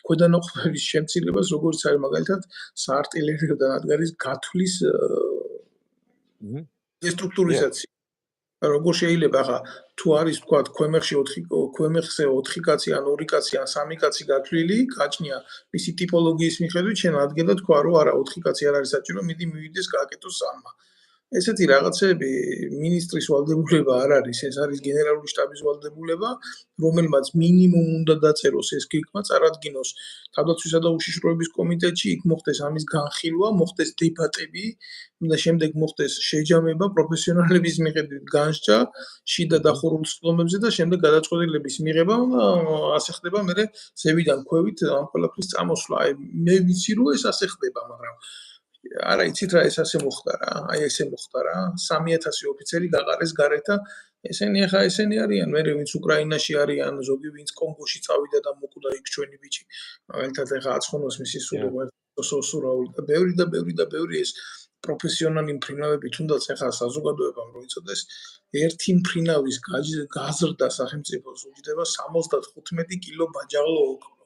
ქვედანაყოფების შემცირებას, როგორც არის მაგალითად საარტილერიო დანადგარის გათვლის დესტრუქტურიზაცია. როგორ შეიძლება ახლა თუ არის თქვა ქვემეხზე 4 კაცი ან 2 კაცი ან 3 კაცი გათვლილი, გაჩნია მისი ტიპოლოგიის მიხედვით, შენ ადგილად თქვა რომ არა 4 კაცი არ არის საჭირო, მიდი მივიდეს გააკეთოს 3-მა. ესეთი რაღაცები მინისტრის ვალდებულება არ არის, ეს არის გენერალური შტაბის ვალდებულება, რომელმაც მინიმუმ უნდა დაწეროს ეს გეგმა, წარადგინოს თავდაცვისა და უშიშროების კომიტეტში, იქ მოხდეს ამის განხილვა, მოხდეს დებატები და შემდეგ მოხდეს შეჯამება პროფესიონალების მიხედვით განსჯა შიდა დახურულ სხდომებზე და შემდეგ გადაწყვეტილების მიღება და ასე ხდება მერე ზევიდან ქვევით ამ ყველაფრის წამოსვლა. აი მე ვიცი რომ ეს ასე ხდება, მაგრამ არა იცით რა ეს ასე მოხდა რა, აი ესე მოხდა რა. 3000 ოფიცერი გაყარეს გარეთ და ესენი არიან, მე ვინც უკრაინაში არიან, ზოგი ვინც კონგოში წავიდა და მოკვდა იქ ჩვენი ბიჭი. მაგალითად ეხა აცხონოს მისი სულობა სოსურაული და ბევრი ეს პროფესიონალი მფრინავები თუნდაც ეხა საზოგადოებამ რო იცოდეს, ერთი მფრინავის გაზრდა სახელმწიფოს უჯდება 75 კილო ბაჯაღლო ოქრო.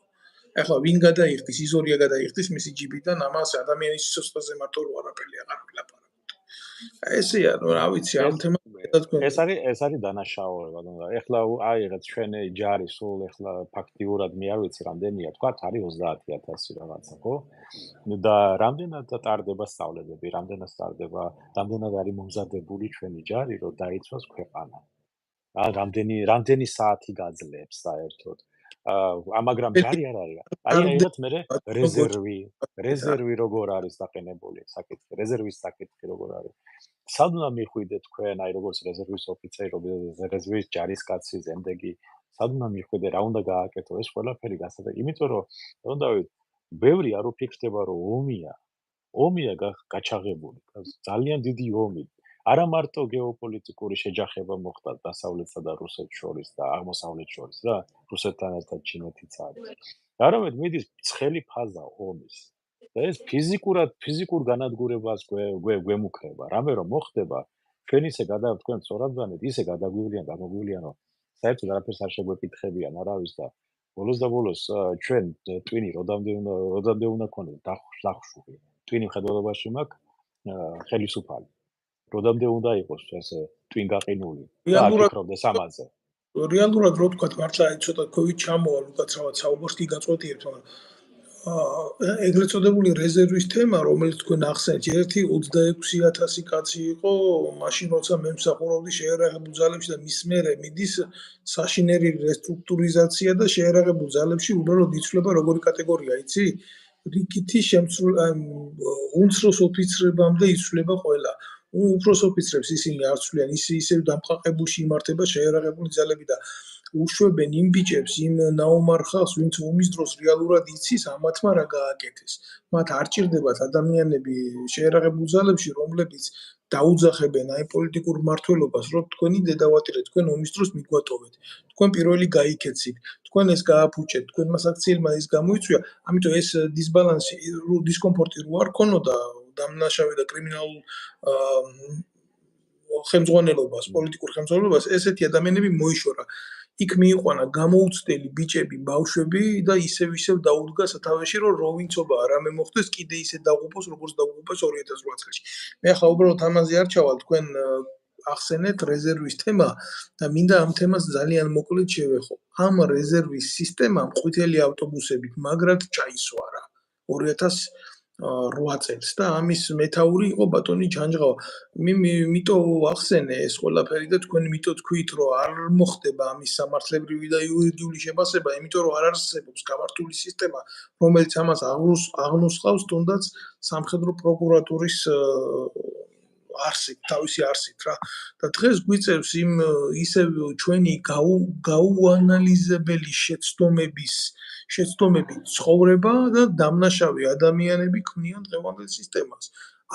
ახლა ვინ გადაიხდის, იზორია გადაიხდის მისი ჯიბიდან, ამას ადამიანის სიცოცხლეზე მარტო რო არაფერი აღარ ვილაპარაკოთ. ესეა, ნუ რა ვიცი, ამ თემას ეს არის დანაშაულება, ნუ ეხლა აიღეთ ჩვენი ჯარი სულ ეხლა ფაქტიურად მე არ ვიცი რამდენია, თქვა არის 30000 რაღაცა, ხო? და რამდენად ტარდება სწავლებები, რამდენად არის მომზადებული ჩვენი ჯარი, რომ დაიცვას ქვეყანა. რამდენი საათი გაძლებს საერთოდ. მაგრამ ჯარი არ არის. აი აიღეთ მე რეზერვი როგორ არის დაყენებული, საკითხი, რეზერვის საკითხი როგორ არის. სად უნდა მიხვიდეთ თქვენ, აი როგორც რეზერვის ოფიცერი, რეზერვის ჯარისკაცი, ზემდეგი, სად უნდა მიხვიდეთ, რა უნდა გააკეთო, ეს ყველაფერი გასაგებია, იმიტომ რომ თუნდაც ბევრი არ უფიქრდება, რომ ომია გაჩაღებული, ძალიან დიდი ომი. არა მარტო გეოპოლიტიკური შეჯახება მოხდა დასავლეთსა და რუსეთს შორის და აღმოსავლეთს შორის რა, რუსეთთან ერთად ჩინეთიც არის. არამედ მიდის ცხელი ფაზა ომის. და ეს ფიზიკურ განადგურებას გვემუქრება. რამე რომ მოხდება, ჩვენ ისე თქვენ სწორად ვანეთ, ისე გამოგვივლიან, რომ საერთოდ არაფერს არ შეგვეკითხებიან არავის და ბოლოს ჩვენ ტვინი როდამდე უნდა ქონდეს დახშუღი. ტვინი მხედველობაში მაქვს ხელისუფალი. როდამდე უნდა იყოს ესე ტვინგაყინული და აფიქრობდეს ამაზე. რეალურად რო თქვა მართლა ცოტა ქვევით ჩამოვალ უკაცრავად საუბარს კი გაწყვეტიებთ, მაგრამ ეგრეთ წოდებული რეზერვის თემა, რომელიც თქვენ ახსენეთ, ერთი 26,000 კაცი იყო მაშინ, როცა მე მსახურობდი შეიარაღებულ ძალებში და მის მერე მიდის საშინელი რესტრუქტურიზაცია და შეიარაღებულ ძალებში უბრალოდ იცვლება როგორი კატეგორია, იცი? რიგითი უმცროს ოფიცრებამდე იცვლება ყველა. უფროს ოფიცრებს ისინი არ ცვლიან, ისევ დამყაყებულში იმართება შეიარაღებული ძალები და უშვებენ იმ ბიჭებს, იმ ნაომარ ხალხს, ვინც ომის დროს რეალურად იცის, ამათმა რა გააკეთეს. მათ არ ჭირდებათ ადამიანები შეიარაღებულ ძალებში, რომლებიც დაუძახებენ აი პოლიტიკურ მმართველობას, რომ თქვენი დედავატირე, თქვენ ომის დროს მიგვატოვეთ. თქვენ პირველი გაიქეცით, თქვენ ეს გააფუჭეთ, თქვენმა საქციელმა ის გამოიწვია, ამიტომ ეს დისბალანსი, დისკომფორტი რო არ ქონოდა დამნაშავე და კრიმინალურ ხელმძღვანელობას, პოლიტიკურ ხელმძღვანელობას, ესეთი ადამიანები მოიშორა. იქ მიიყვანა გამოუცდელი ბიჭები, ბავშვები და ისევ დაუდგა სათავეში, რომ როვინცობა რამე მოხდეს, კიდე ისე დაღუპოს, როგორც დაღუპეს 2008 წელს. მე ახლა უბრალოდ ამაზე არ ჩავალ, თქვენ ახსენეთ რეზერვის თემა და მინდა ამ თემას ძალიან მოკლედ შევეხო. ამ რეზერვის სისტემამ ყვითელი ავტობუსებით მაგრად ჩაისვარა 2008 წელს და ამის მეთაური იყო ბატონი ჯანჯღავა. მიტო ახსენე ეს ყველაფერი და თქვენ მიტო თქვით, რომ არ მოხდება ამის სამართლებრივი და იურიდიული შეფასება, იმიტომ რომ არ არსებობს გამართული სისტემა, რომელიც ამას აღნუსხავს, თუნდაც სამხედრო პროკურატურის თავისი არსით რა. და დღეს გვიწევს იმ ისევ ჩვენი გაუანალიზებელი შეცდომები ცხოვრება და დამნაშავე ადამიანები ქმნიან დღევანდელ სისტემას.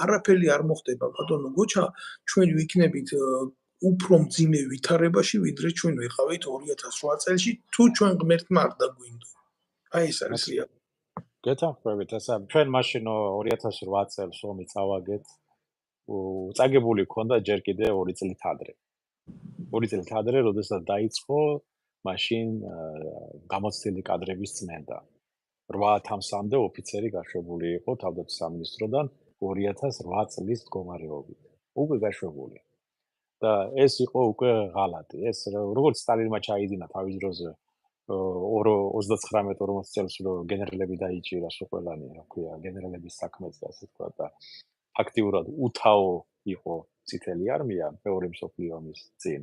არაფერი არ მოხდება, ბატონო გოჩა, ჩვენ ვიქნებით უფრო მძიმე ვითარებაში, ვიდრე ჩვენ ვიყავით 2008 წელში, თუ ჩვენ ღმერთმა არ დაგვინდო. აი ეს არის რეალობა. გეთანხმებით, ასა ჩვენ მაშინ 2008 წელს ომი წავაგეთ. წაგებული ქონდა ჯერ კიდე 2 წლით ადრე. 2 წლით ადრე, როდესაც დაიწყო მაშინ გამოცდილი კადრების წმენდა. 8-მდე ოფიცერი გაშვებული იყო თავდაცვის სამინისტროდან 2008 წლის მდგომარეობით. უკვე გაშვებული. და ეს იყო უკვე ღალატი. ეს როგორც სტალინმა ჩაიძინა თავის დროზე 39-40 წელს რომ გენერლები დაიჭირა ყველანი, რა ქვია, გენერლების საქმეც და ასე თქვა და ფაქტიურად უთაო იყო წითელი არმია მეორე მსოფლიო ომის წინ.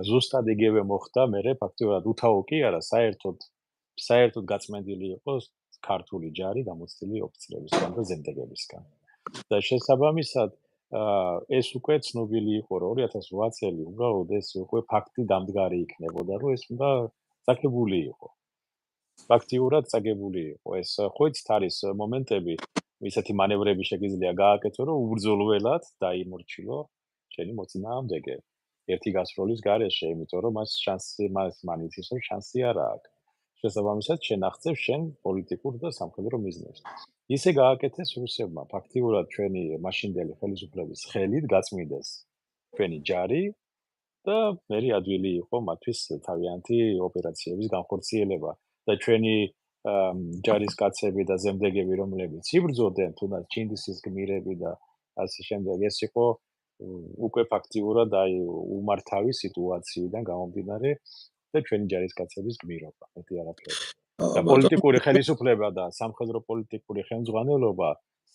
ზუსტად იგივე მოხდა მერე ფაქტიურად უთაო კი არა, საერთოდ გაწმენდილი იყო ქართული ჯარი გამოცდილი ოფიცრებისგან და ზემდეგებისგან. და შესაბამისად ეს უკვე ცნობილი იყო, რომ 2008 წელი უბრალოდ ეს უკვე ფაქტი დამდგარი იქნებოდა, რომ ეს უნდა წაგებული იყო. ფაქტიურად წაგებული იყო. ეს ხო იცით არის მომენტები, ისეთი მანევრები შეგიძლია გააკეთო, რომ უბრძოლველად დაიმორჩილო შენი მოწინააღმდეგე. ერთი გასროლის გარეშე, იმიტომ რომ მას იცის, რომ შანსი არ აქვს. შესაბამისად, შენ აღწევ შენ პოლიტიკურ და სამხედრო მიზნებს. ისე გააკეთეს რუსებმა, ფაქტიურად ჩვენი მაშინდელი ხელისუფლების ხელით გაწმიდეს ჩვენი ჯარი და მერე ადვილი იყო მათთვის თავიანთი ოპერაციების განხორციელება და ჩვენი ჯარისკაცები და ზემდეგები, რომლებიც იბრძოდნენ, თუნდაც ჩინდისის გმირები და ასე შემდეგ, ეს იყო უკვე ფაქტიურად აი უმართავი სიტუაციიდან გამომდინარე და ჩვენი ჯარისკაცების გმირობა, მეტი არაფერი. და პოლიტიკური ხელისუფლება და სამხედრო პოლიტიკური ხელმძღვანელობა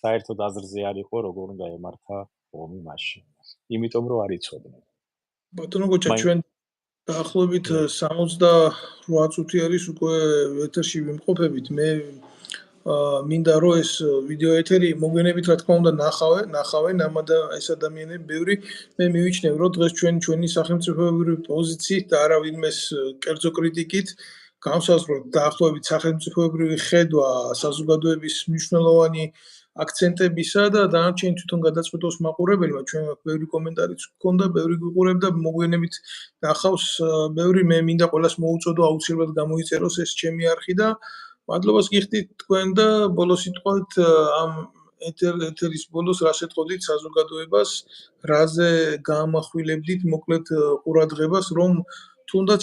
საერთოდ აზრზე არ იყო, როგორ უნდა ემართა ომი მაშინ. იმიტომ რომ არ იცოდნენ. ბატონო გოჩა, ჩვენ დაახლოებით 68 წუთი არის უკვე ეთერში ვიმყოფებით. მე მინდა რომ ეს ვიდეო ეთერი მოგვიანებით რა თქმა უნდა ნახავენ ეს ადამიანები ბევრი. მე მივიჩნევ რომ დღეს ჩვენი სახელმწიფოებრივი პოზიციით და არა ვინმეს კერძო კრიტიკით განსაზღვროთ დაახლოებით სახელმწიფოებრივი ხედვა საზოგადოების მნიშვნელოვანი აქცენტებისა და დანარჩენი თვითონ გადაწყვეტოს მაყურებელმა. ჩვენ ბევრი კომენტარიც გქონდა, ბევრი გვიყურებდა, მოგვიანებით ნახავს ბევრი. მე მინდა ყველას მოუწოდო აუცილებლად გამოიწეროს ეს ჩემი არხი და მადლობას გიხდით თქვენ და ბოლოს სიტყვით ამ ეთერის ბოლოს რა შეტყოდით საზოგადოებას, რაზე გაამახვილებდით მოკლედ ყურადღებას, რომ თუნდაც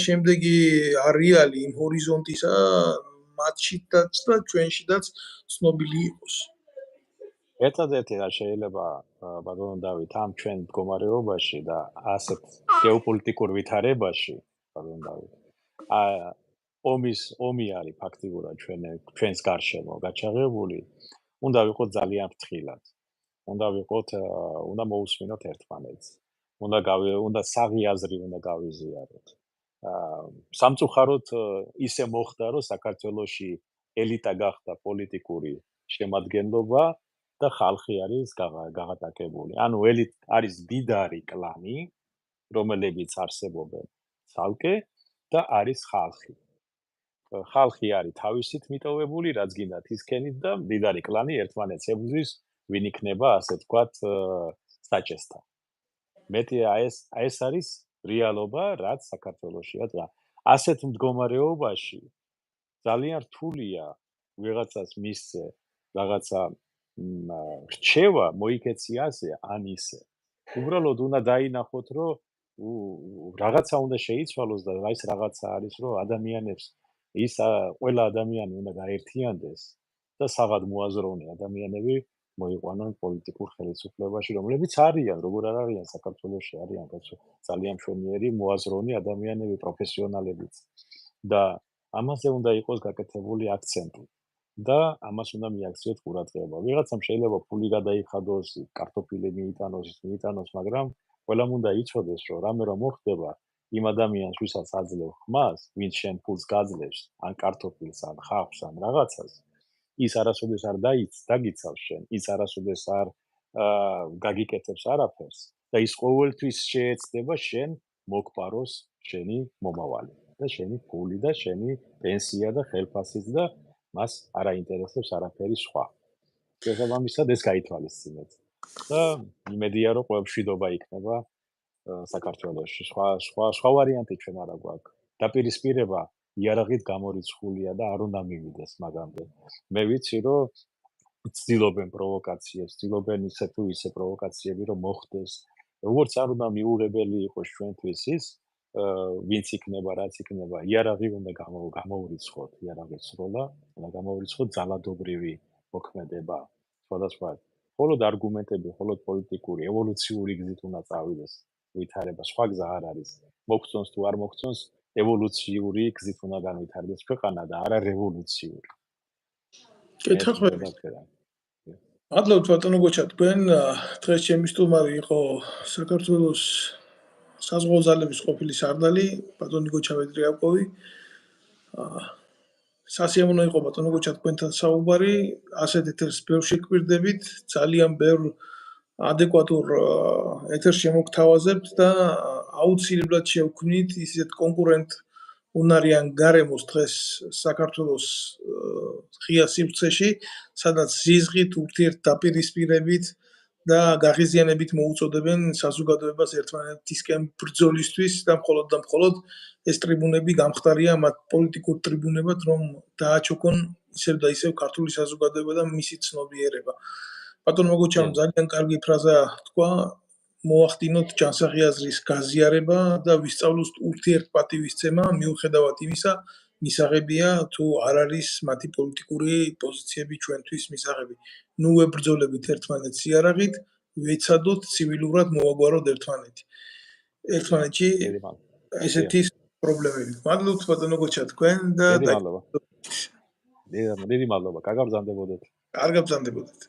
შემდეგი არეალი იმ ჰორიზონტისა მათშიც და ჩვენშიც ცნობილი იყოს. ერთადერთი რა შეიძლება ბატონო დავით ამ ჩვენ მდგომარეობაში და ასეთ გეოპოლიტიკურ ვითარებაში, ბატონო დავით, ომი არის ფაქტიურად ჩვენს გარშემო გაჩაღებული, უნდა ვიყოთ ძალიან ფრთხილად. უნდა მოусმინოთ ერთმანეთს. უნდა საღი აზრი უნდა გავიზიაროთ. სამწუხაროდ ისე მოხდა, რომ საქართველოში ელიტა გახდა პოლიტიკური შემადგენლობა და ხალხი არის გაღატაკებული. ანუ არის მდიდარი კლანი, რომელებიც არსებობენ ცალკე და არის ხალხი. ხალხი არის თავისით მიტოვებული, რაც გინდათ ისქენით და მდიდარი კლანი ერთმანეთს ებრძვის, ვინ იქნება, ასე ვთქვათ, საჭესთან. მეტი ეს არის რეალობა, რაც საქართველოშია დღეს. ასეთ მდგომარეობაში ძალიან რთულია ვიღაცას მისცე რაღაცა რჩევა მოიქეცი ასე ან ისე. უბრალოდ უნდა დაინახოთ, რომ რაღაცა უნდა შეიცვალოს და ეს რაღაცა არის, რომ ადამიანებს ყველა ადამიანი უნდა გაერთიანდეს და საღად მოაზროვნე ადამიანები მოიყვანონ პოლიტიკურ ხელისუფლებაში, რომლებიც არიან, როგორ არ არიან საქართველოში, არიან ძალიან მშვენიერი მოაზროვნე ადამიანები, პროფესიონალებიც. და ამაზე უნდა იყოს გაკეთებული აქცენტი და ამას უნდა მიაქციოთ ყურადღება. ვიღაცამ შეიძლება ფული გადაიხადოს, კარტოფილი მიიტანოს, მაგრამ ყველამ უნდა იცოდეს, რომ რამე რომ მოხდება იმ ადამიანს, ვისაც აძლევ ხმას, ვინც შენ ფულს გაძლევს, ან კარტოფილს, ან ხავსს, ან რაღაცას, ის არასოდეს არ დაგიცავს შენ, ის არასოდეს არ გაგიკეთებს არაფერს და ის ყოველთვის შეეცდება შენ მოგპაროს შენი მომავალი და შენი ფული და შენი პენსია და ხელფასიც და მას არ აინტერესებს არაფერი სხვა. შესაბამისად ეს გაითვალისწინეთ. და იმედია რომ ყველა მშვიდობა იქნება საქართველოში. სხვა ვარიანტი ჩვენ არა გვაქვს. დაპირისპირება იარაღით გამორიცხულია და არ უნდა მივიდეს მაგამდე. მე ვიცი რომ ცდილობენ პროვოკაციებს, ცდილობენ ისე თუ ისე პროვოკაციები რომ მოხდეს. როგორც არ უნდა მიუღებელი იყოს ჩვენთვის ის, ვინც იქნება, რაც იქნება, იარაღი უნდა გამოურიცხოთ, იარაღის სროლა, უნდა გამოურიცხოთ ძალადობრივი მოქმედება. სხვადასხვა მხოლოდ არგუმენტები, მხოლოდ პოლიტიკური, ევოლუციური გზით უნდა წავიდეს ვითარება. სხვა გზა არ არის. მოგწონს თუ არ მოგწონს, ევოლუციური გზით უნდა განვითარდეს ქვეყანა და არა რევოლუციური. მადლობთ ბატონო გოჩა, თქვენ დღეს ჩემი სტუმარი იყო საქართველოს საზღვაო ძალების ყოფილი სარდალი ბატონი გოჩა ვედრიაკოვი. სასიამოვნო იყო ბატონო გოჩა თქვენთან საუბარი, ასეთ ეთერს ბევრ შეგვირდებით, ძალიან ბევრ ადეკვატურ ეთერს შემოგთავაზებთ და აუცილებლად შევქმნით ისეთ კონკურენტ უნარიან გარემოს დღეს საქართველოს ღია სივრცეში, სადაც ზიზღით, ურთიერთდაპირისპირებით და გაღიზიანებით მოუწოდებენ საზოგადოებას ერთმანეთისკენ ბრძოლისთვის და მხოლოდ ეს ტრიბუნები გამხდარია მათ პოლიტიკურ ტრიბუნებად, რომ დააჩოქონ ისევ და ისევ ქართული საზოგადოება და მისი ცნობიერება. ბატონო გოჩამ ძალიან კარგი ფრაზა თქვა, მოახდინოთ ჯანსაღი აზრის გაზიარება და ვისწავლოთ ურთიერთპატივისცემა, მიუხედავად იმისა, მისაღებია თუ არ არის მათი პოლიტიკური პოზიციები ჩვენთვის მისაღები. ნუ ვებრძოლებით ერთმანეთს იარაღით, ვეცადოთ ცივილურად მოვაგვაროთ ერთმანეთში ესეთი პრობლემები. მადლობთ ბატონო გოჩა თქვენ და დიდი მადლობა. კარგად ბრძანდებოდეთ. კარგად ბრძანდებოდეთ.